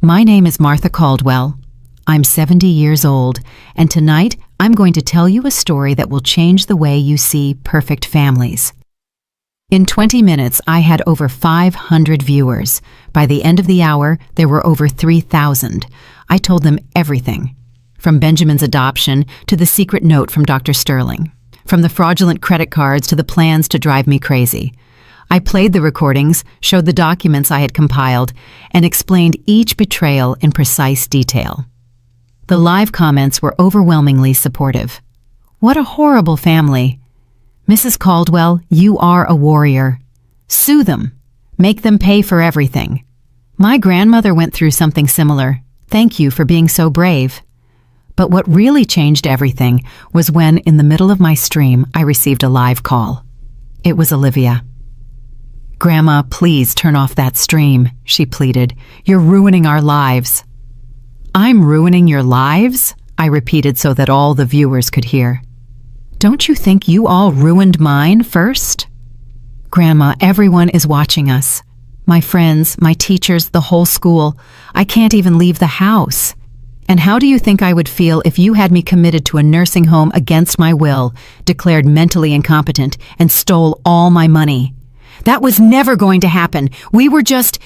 Speaker 1: My name is Martha Caldwell. I'm 70 years old, and tonight I'm going to tell you a story that will change the way you see perfect families. In 20 minutes, I had over 500 viewers. By the end of the hour, there were over 3,000. I told them everything. From Benjamin's adoption to the secret note from Dr. Sterling, from the fraudulent credit cards to the plans to drive me crazy. I played the recordings, showed the documents I had compiled, and explained each betrayal in precise detail. The live comments were overwhelmingly supportive. What a horrible family. Mrs. Caldwell, you are a warrior. Sue them. Make them pay for everything. My grandmother went through something similar. Thank you for being so brave. But what really changed everything was when, in the middle of my stream, I received a live call. It was Olivia. Grandma, please turn off that stream, she pleaded. You're ruining our lives. I'm ruining your lives? I repeated so that all the viewers could hear. Don't you think you all ruined mine first? Grandma, everyone is watching us. My friends, my teachers, the whole school. I can't even leave the house. And how do you think I would feel if you had me committed to a nursing home against my will, declared mentally incompetent, and stole all my money? That was never going to happen. We were just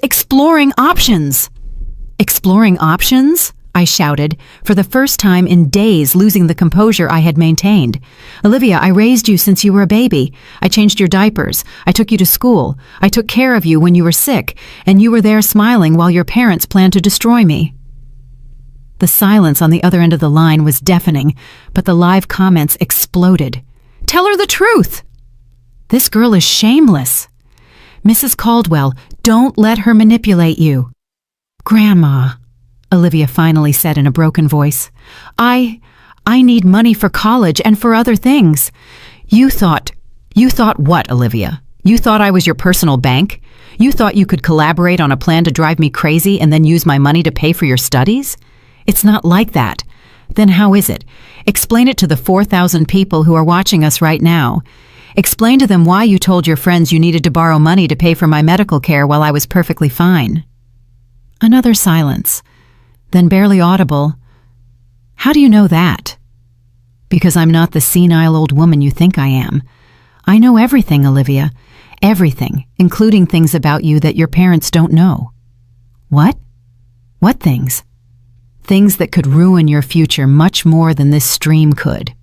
Speaker 1: exploring options. Exploring options? I shouted, for the first time in days losing the composure I had maintained. Olivia, I raised you since you were a baby. I changed your diapers. I took you to school. I took care of you when you were sick, and you were there smiling while your parents planned to destroy me. The silence on the other end of the line was deafening, but the live comments exploded. Tell her the truth! This girl is shameless. Mrs. Caldwell, don't let her manipulate you. Grandma, Olivia finally said in a broken voice, I need money for college and for other things. You thought what, Olivia? You thought I was your personal bank? You thought you could collaborate on a plan to drive me crazy and then use my money to pay for your studies?
Speaker 2: It's not like that. Then how is it? Explain it to the 4,000 people who are watching us right now. Explain to them why you told your friends you needed to borrow money to pay for my medical care while I was perfectly fine. Another silence. Then barely audible, "How do you know that?" "Because I'm not the senile old woman you think I am. I know everything, Olivia. Everything, including things about you that your parents don't know." "What? What things?" "Things that could ruin your future much more than this stream could."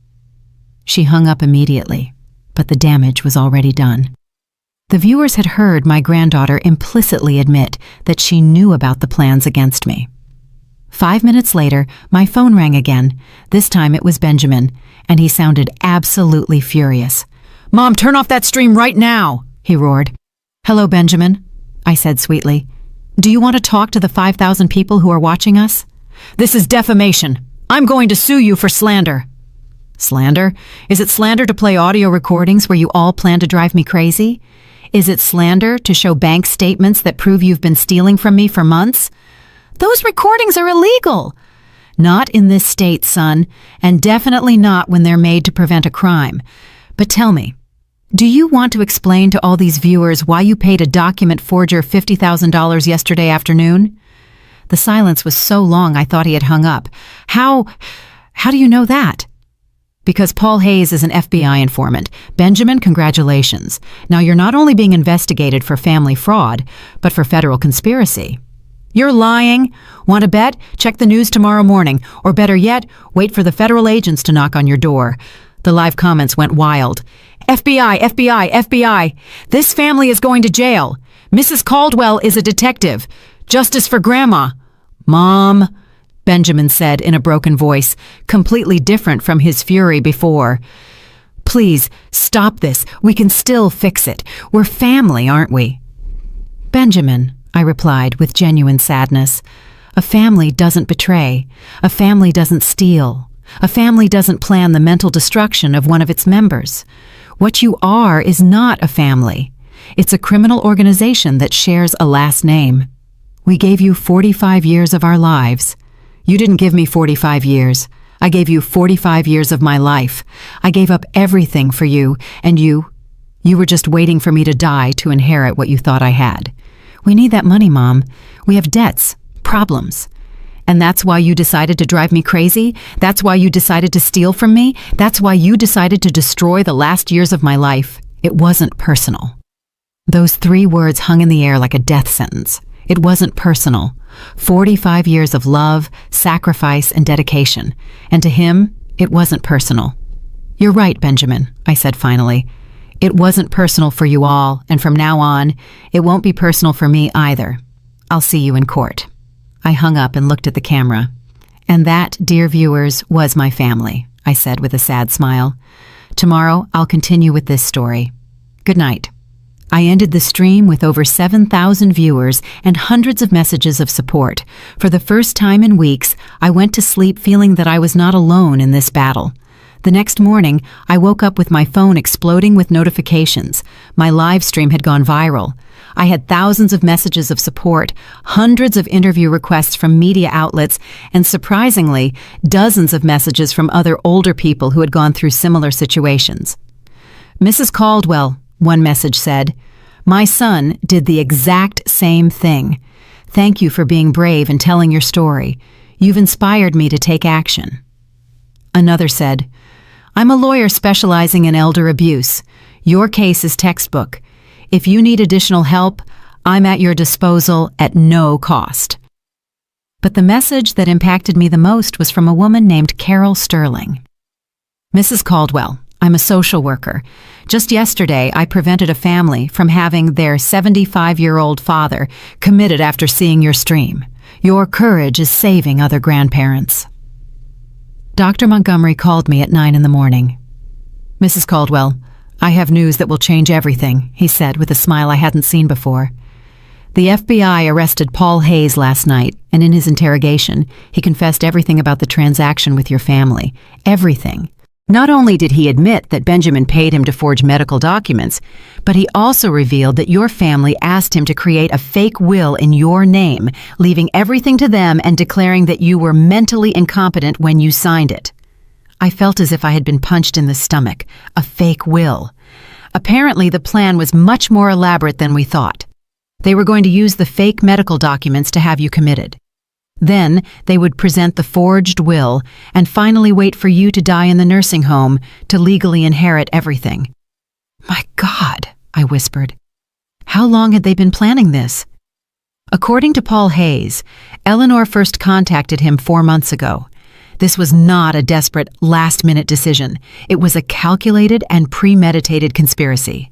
Speaker 2: She hung up immediately, but the damage was already done. The viewers had heard my granddaughter implicitly admit that she knew about the plans against me. 5 minutes later, my phone rang again. This time it was Benjamin, and he sounded absolutely furious. "Mom, turn off that stream right now!" he roared. "Hello, Benjamin," I said sweetly. "Do you want to talk to the 5,000 people who are watching us?" "This is defamation. I'm going to sue you for slander." "Slander? Is it slander to play audio recordings where you all plan to drive me crazy? Is it slander to show bank statements that prove you've been stealing from me for months? Those recordings are illegal." "Not in this state, son, and definitely not when they're made to prevent a crime. But tell me, do you want to explain to all these viewers why you paid a document forger $50,000 yesterday afternoon?" The silence was so long I thought he had hung up. How do you know that?" "Because Paul Hayes is an FBI informant. Benjamin, congratulations. Now you're not only being investigated for family fraud, but for federal conspiracy." "You're lying. Want to bet? Check the news tomorrow morning. Or better yet, wait for the federal agents to knock on your door." The live comments went wild. "FBI, FBI, FBI. This family is going to jail. Mrs. Caldwell is a detective. Justice for Grandma." "Mom," Benjamin said in a broken voice, completely different from his fury before. "Please, stop this. We can still fix it. We're family, aren't we?" "Benjamin," I replied with genuine sadness, "a family doesn't betray. A family doesn't steal. A family doesn't plan the mental destruction of one of its members. What you are is not a family. It's a criminal organization that shares a last name. We gave you 45 years of our lives. You didn't give me 45 years. I gave you 45 years of my life. I gave up everything for you, and you were just waiting for me to die to inherit what you thought I had. We need that money, Mom. We have debts, problems. And that's why you decided to drive me crazy? That's why you decided to steal from me? That's why you decided to destroy the last years of my life? It wasn't personal." Those 3 words hung in the air like a death sentence. It wasn't personal. 45 years of love, sacrifice, and dedication. And to him, it wasn't personal. "You're right, Benjamin," I said finally. "It wasn't personal for you all, and from now on, it won't be personal for me either. I'll see you in court." I hung up and looked at the camera. "And that, dear viewers, was my family," I said with a sad smile. "Tomorrow, I'll continue with this story. Good night." I ended the stream with over 7,000 viewers and hundreds of messages of support. For the first time in weeks, I went to sleep feeling that I was not alone in this battle. The next morning, I woke up with my phone exploding with notifications. My live stream had gone viral. I had thousands of messages of support, hundreds of interview requests from media outlets, and surprisingly, dozens of messages from other older people who had gone through similar situations. "Mrs. Caldwell," one message said, "my son did the exact same thing. Thank you for being brave and telling your story. You've inspired me to take action." Another said, "I'm a lawyer specializing in elder abuse. Your case is textbook. If you need additional help, I'm at your disposal at no cost." But the message that impacted me the most was from a woman named Carol Sterling. "Mrs. Caldwell, I'm a social worker. Just yesterday, I prevented a family from having their 75-year-old father committed after seeing your stream. Your courage is saving other grandparents." Dr. Montgomery called me at 9 in the morning. "Mrs. Caldwell, I have news that will change everything," he said with a smile I hadn't seen before. "The FBI arrested Paul Hayes last night, and in his interrogation, he confessed everything about the transaction with your family. Everything. Not only did he admit that Benjamin paid him to forge medical documents, but he also revealed that your family asked him to create a fake will in your name, leaving everything to them and declaring that you were mentally incompetent when you signed it. I felt as if I had been punched in the stomach. A fake will. Apparently, the plan was much more elaborate than we thought. They were going to use the fake medical documents to have you committed. Then they would present the forged will and finally wait for you to die in the nursing home to legally inherit everything. My God, I whispered. How long had they been planning this? According to Paul Hayes, Eleanor first contacted him 4 months ago. This was not a desperate, last-minute decision. It was a calculated and premeditated conspiracy.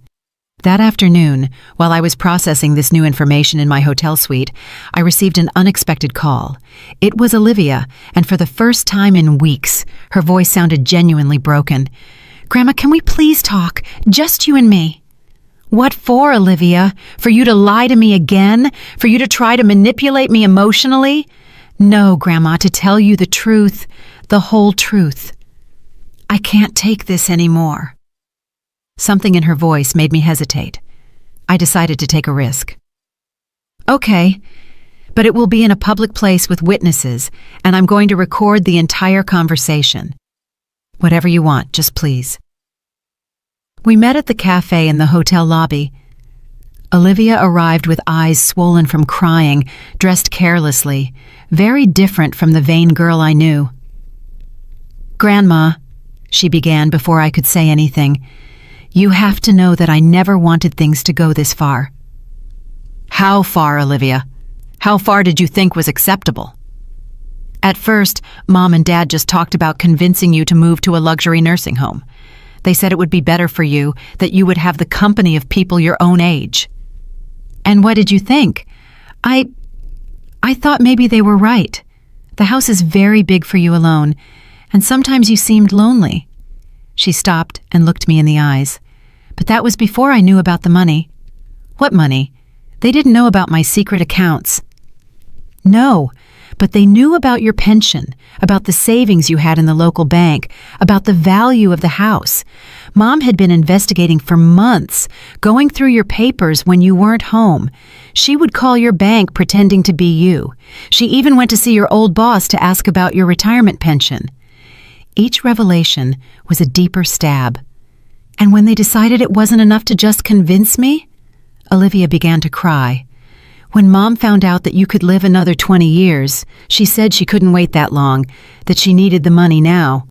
Speaker 2: That afternoon, while I was processing this new information in my hotel suite, I received an unexpected call. It was Olivia, and for the first time in weeks, her voice sounded genuinely broken. "Grandma, can we please talk? Just you and me." "What for, Olivia? For you to lie to me again? For you to try to manipulate me emotionally?" "No, Grandma, to tell you the truth, the whole truth. I can't take this anymore." Something in her voice made me hesitate. I decided to take a risk. "Okay, but it will be in a public place with witnesses, and I'm going to record the entire conversation. Whatever you want, just please." We met at the cafe in the hotel lobby. Olivia arrived with eyes swollen from crying, dressed carelessly, very different from the vain girl I knew. "Grandma," she began before I could say anything, "you have to know that I never wanted things to go this far." "How far, Olivia? How far did you think was acceptable?" "At first, Mom and Dad just talked about convincing you to move to a luxury nursing home. They said it would be better for you, that you would have the company of people your own age." "And what did you think?" I thought maybe they were right. The house is very big for you alone, and sometimes you seemed lonely." She stopped and looked me in the eyes. "But that was before I knew about the money." "What money?" "They didn't know about my secret accounts." "No, but they knew about your pension, about the savings you had in the local bank, about the value of the house. Mom had been investigating for months, going through your papers when you weren't home. She would call your bank pretending to be you. She even went to see your old boss to ask about your retirement pension." Each revelation was a deeper stab. "And when they decided it wasn't enough to just convince me?" Olivia began to cry. "When Mom found out that you could live another 20 years, she said she couldn't wait that long, that she needed the money now."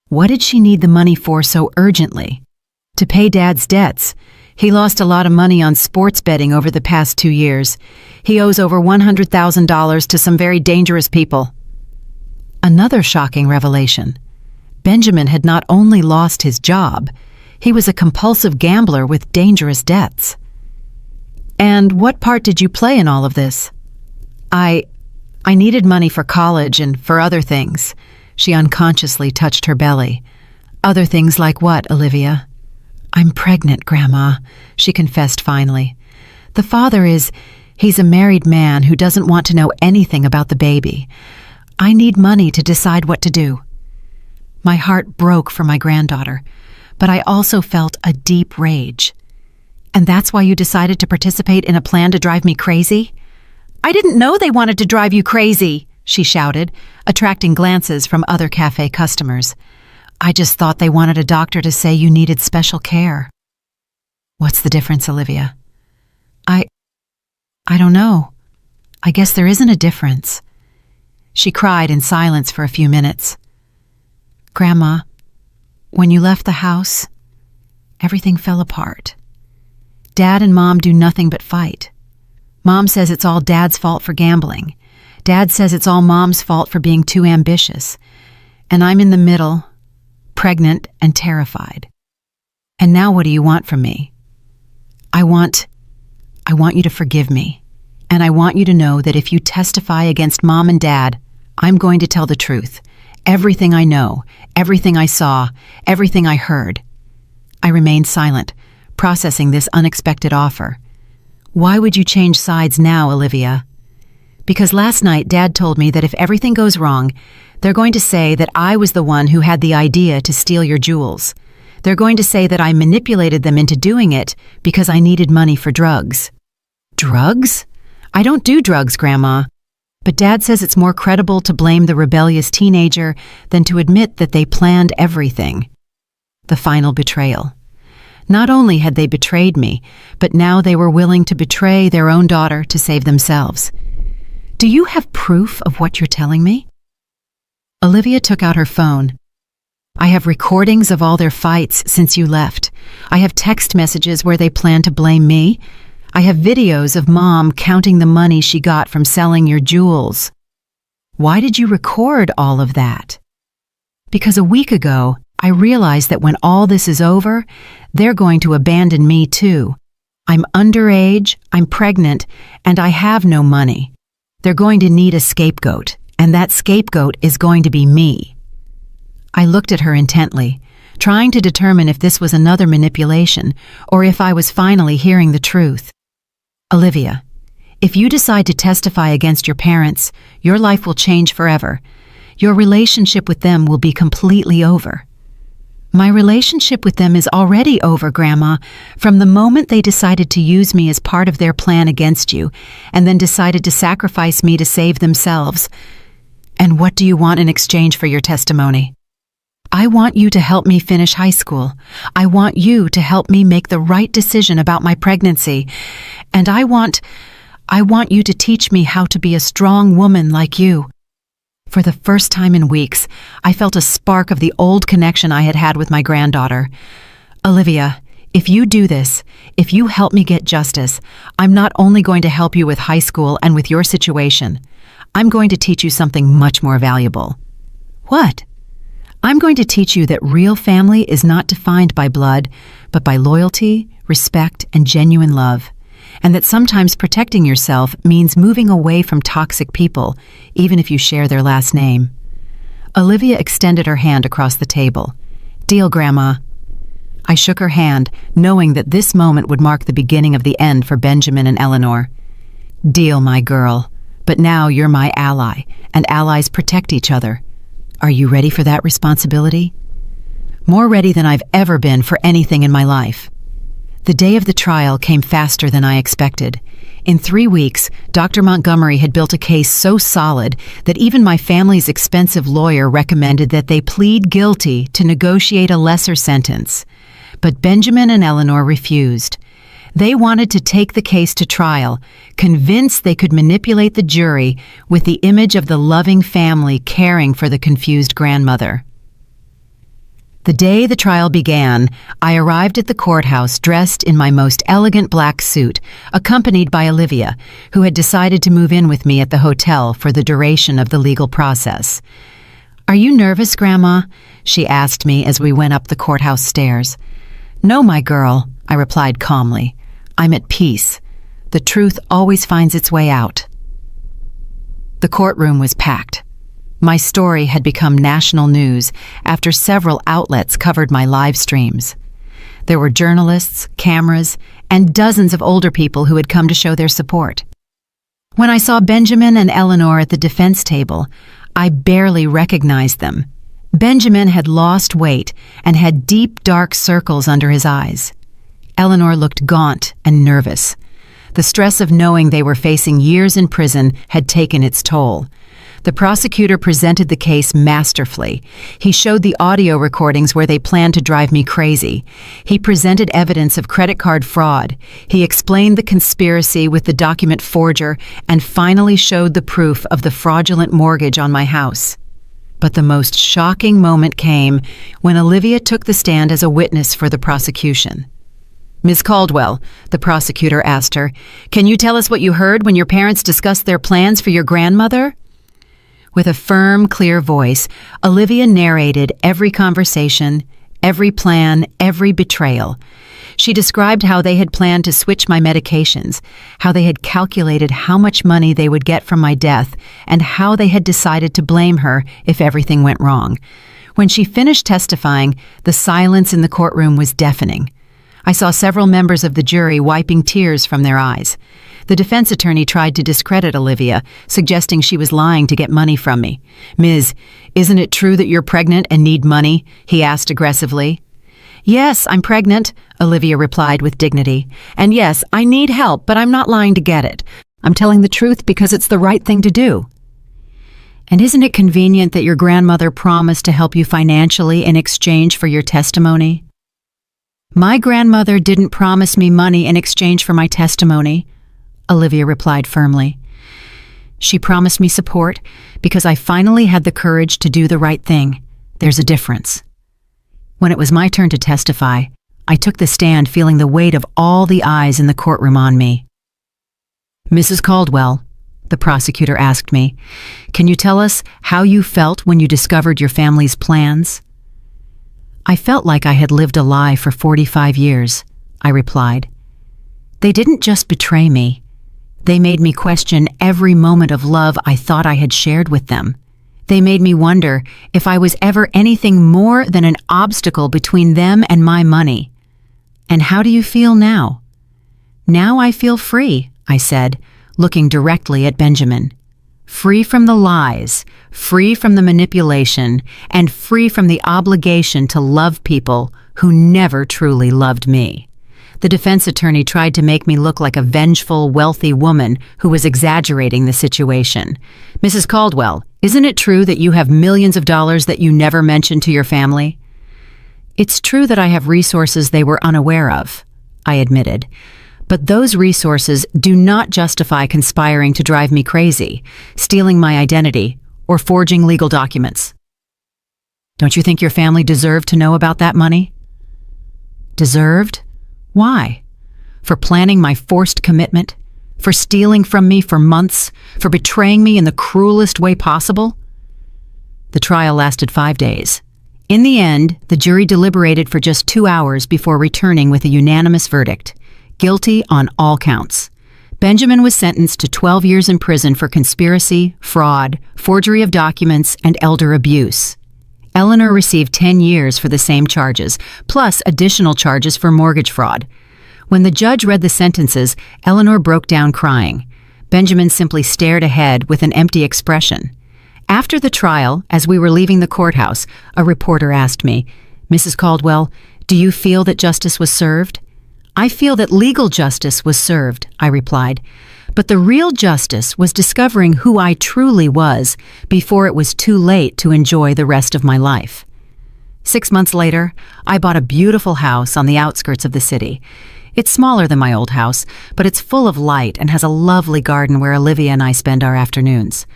Speaker 2: What did she need the money for so urgently? To pay Dad's debts. He lost a lot of money on sports betting over the past 2 years. He owes over $100,000 to some very dangerous people. Another shocking revelation. Benjamin had not only lost his job, he was a compulsive gambler with dangerous debts. "And what part did you play in all of this?" I needed money for college and for other things." She unconsciously touched her belly. "Other things like what, Olivia?" "I'm pregnant, Grandma," she confessed finally. "The father he's a married man who doesn't want to know anything about the baby. I need money to decide what to do." My heart broke for my granddaughter, but I also felt a deep rage. "And that's why you decided to participate in a plan to drive me crazy?" "I didn't know they wanted to drive you crazy," she shouted, attracting glances from other cafe customers. "I just thought they wanted a doctor to say you needed special care." "What's the difference, Olivia?" I don't know. I guess there isn't a difference." She cried in silence for a few minutes. "Grandma, when you left the house, everything fell apart. Dad and Mom do nothing but fight. Mom says it's all Dad's fault for gambling. Dad says it's all Mom's fault for being too ambitious. And I'm in the middle, pregnant and terrified. And now what do you want from me? I want you to forgive me. And I want you to know that if you testify against Mom and Dad, I'm going to tell the truth. Everything I know, everything I saw, everything I heard." I remained silent, processing this unexpected offer. "Why would you change sides now, Olivia?" "Because last night Dad told me that if everything goes wrong,
Speaker 1: They're going to say that I was the one who had the idea to steal your jewels. They're going to say that I manipulated them into doing it because I needed money for drugs. Drugs? I don't do drugs, Grandma. But Dad says it's more credible to blame the rebellious teenager than to admit that they planned everything. The final betrayal. Not only had they betrayed me, but now they were willing to betray their own daughter to save themselves. Do you have proof of what you're telling me? Olivia took out her phone. I have recordings of all their fights since you left. I have text messages where they plan to blame me. I have videos of Mom counting the money she got from selling your jewels. Why did you record all of that? Because a week ago, I realized that when all this is over, they're going to abandon me too. I'm underage, I'm pregnant, and I have no money. They're going to need a scapegoat, and that scapegoat is going to be me. I looked at her intently, trying to determine if this was another manipulation or if I was finally hearing the truth. Olivia, if you decide to testify against your parents, your life will change forever. Your relationship with them will be completely over. My relationship with them is already over, Grandma, from the moment they decided to use me as part of their plan against you, and then decided to sacrifice me to save themselves. And what do you want in exchange for your testimony? I want you to help me finish high school. I want you to help me make the right decision about my pregnancy. And I want you to teach me how to be a strong woman like you. For the first time in weeks, I felt a spark of the old connection I had had with my granddaughter. Olivia, if you do this, if you help me get justice, I'm not only going to help you with high school and with your situation. I'm going to teach you something much more valuable. What? I'm going to teach you that real family is not defined by blood, but by loyalty, respect, and genuine love. And that sometimes protecting yourself means moving away from toxic people, even if you share their last name. Olivia extended her hand across the table. Deal, Grandma. I shook her hand, knowing that this moment would mark the beginning of the end for Benjamin and Eleanor. Deal, my girl. But now you're my ally, and allies protect each other. Are you ready for that responsibility? More ready than I've ever been for anything in my life. The day of the trial came faster than I expected. In 3 weeks, Dr. Montgomery had built a case so solid that even my family's expensive lawyer recommended that they plead guilty to negotiate a lesser sentence. But Benjamin and Eleanor refused. They wanted to take the case to trial, convinced they could manipulate the jury with the image of the loving family caring for the confused grandmother. The day the trial began, I arrived at the courthouse dressed in my most elegant black suit, accompanied by Olivia, who had decided to move in with me at the hotel for the duration of the legal process. Are you nervous, Grandma? She asked me as we went up the courthouse stairs. No, my girl, I replied calmly. I'm at peace. The truth always finds its way out. The courtroom was packed. My story had become national news after several outlets covered my live streams. There were journalists, cameras, and dozens of older people who had come to show their support. When I saw Benjamin and Eleanor at the defense table, I barely recognized them. Benjamin had lost weight and had deep, dark circles under his eyes. Eleanor looked gaunt and nervous. The stress of knowing they were facing years in prison had taken its toll. The prosecutor presented the case masterfully. He showed the audio recordings where they planned to drive me crazy. He presented evidence of credit card fraud. He explained the conspiracy with the document forger and finally showed the proof of the fraudulent mortgage on my house. But the most shocking moment came when Olivia took the stand as a witness for the prosecution. Ms. Caldwell, the prosecutor asked her, can you tell us what you heard when your parents discussed their plans for your grandmother? With a firm, clear voice, Olivia narrated every conversation, every plan, every betrayal. She described how they had planned to switch my medications, how they had calculated how much money they would get from my death, and how they had decided to blame her if everything went wrong. When she finished testifying, the silence in the courtroom was deafening.
Speaker 2: I saw several members of the jury wiping tears from their eyes. The defense attorney tried to discredit Olivia, suggesting she was lying to get money from me. "Ms., isn't it true that you're pregnant and need money?" he asked aggressively. "Yes, I'm pregnant," Olivia replied with dignity. "And yes, I need help, but I'm not lying to get it. I'm telling the truth because it's the right thing to do." "And isn't it convenient that your grandmother promised to help you financially in exchange for your testimony?" "My grandmother didn't promise me money in exchange for my testimony," Olivia replied firmly. "She promised me support because I finally had the courage to do the right thing. There's a difference." When it was my turn to testify, I took the stand feeling the weight of all the eyes in the courtroom on me. "Mrs. Caldwell," the prosecutor asked me, "can you tell us how you felt when you discovered your family's plans?" "I felt like I had lived a lie for 45 years, I replied. "They didn't just betray me. They made me question every moment of love I thought I had shared with them. They made me wonder if I was ever anything more than an obstacle between them and my money. And how do you feel now?" "Now I feel free," I said, looking directly at Benjamin. "Free from the lies, free from the manipulation, and free from the obligation to love people who never truly loved me." The defense attorney tried to make me look like a vengeful, wealthy woman who was exaggerating the situation. "Mrs. Caldwell, isn't it true that you have millions of dollars that you never mentioned to your family?" "It's true that I have resources they were unaware of," I admitted. "But those resources do not justify conspiring to drive me crazy, stealing my identity, or forging legal documents." "Don't you think your family deserved to know about that money?" "Deserved? Why? For planning my forced commitment? For stealing from me for months? For betraying me in the cruelest way possible?" The trial lasted 5 days. In the end, the jury deliberated for just 2 hours before returning with a unanimous verdict: guilty on all counts. Benjamin was sentenced to 12 years in prison for conspiracy, fraud, forgery of documents, and elder abuse. Eleanor received 10 years for the same charges, plus additional charges for mortgage fraud. When the judge read the sentences, Eleanor broke down crying. Benjamin simply stared ahead with an empty expression. After the trial, as we were leaving the courthouse, a reporter asked me, "Mrs. Caldwell, do you feel that justice was served?" "I feel that legal justice was served," I replied. "But the real justice was discovering who I truly was before it was too late to enjoy the rest of my life." 6 months later, I bought a beautiful house on the outskirts of the city. It's smaller than my old house, but it's full of light and has a lovely garden where Olivia and I spend our afternoons.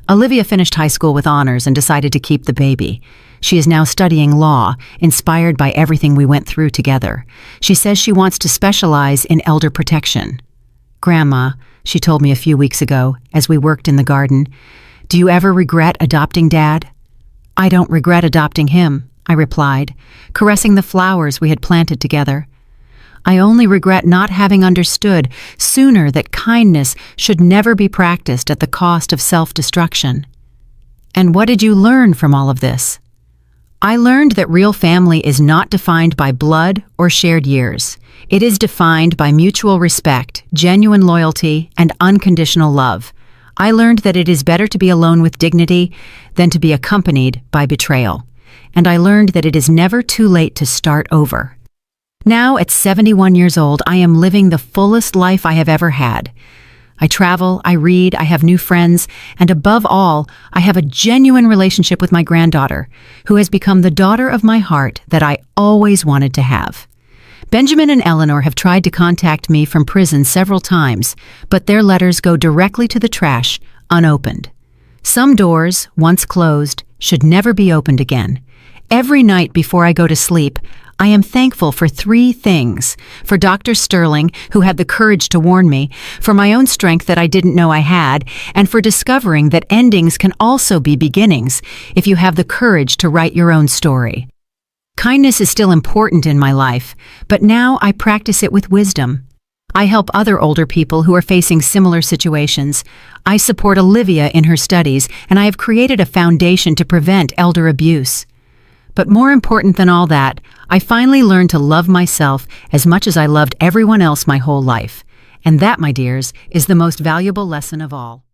Speaker 2: Olivia finished high school with honors and decided to keep the baby. She is now studying law, inspired by everything we went through together. She says she wants to specialize in elder protection. "Grandma," she told me a few weeks ago, as we worked in the garden, "do you ever regret adopting Dad?" "I don't regret adopting him," I replied, caressing the flowers we had planted together. "I only regret not having understood sooner that kindness should never be practiced at the cost of self-destruction." "And what did you learn from all of this?" "I learned that real family is not defined by blood or shared years. It is defined by mutual respect, genuine loyalty, and unconditional love. I learned that it is better to be alone with dignity than to be accompanied by betrayal. And I learned that it is never too late to start over. Now, at 71 years old, I am living the fullest life I have ever had. I travel, I read, I have new friends, and above all, I have a genuine relationship with my granddaughter, who has become the daughter of my heart that I always wanted to have. Benjamin and Eleanor have tried to contact me from prison several times, but their letters go directly to the trash, unopened. Some doors, once closed, should never be opened again. Every night before I go to sleep, I am thankful for 3 things: for Dr. Sterling, who had the courage to warn me, for my own strength that I didn't know I had, and for discovering that endings can also be beginnings if you have the courage to write your own story. Kindness is still important in my life, but now I practice it with wisdom. I help other older people who are facing similar situations. I support Olivia in her studies, and I have created a foundation to prevent elder abuse.
Speaker 1: But more important than all that, I finally learned to love myself as much as I loved everyone else my whole life. And that, my dears, is the most valuable lesson of all.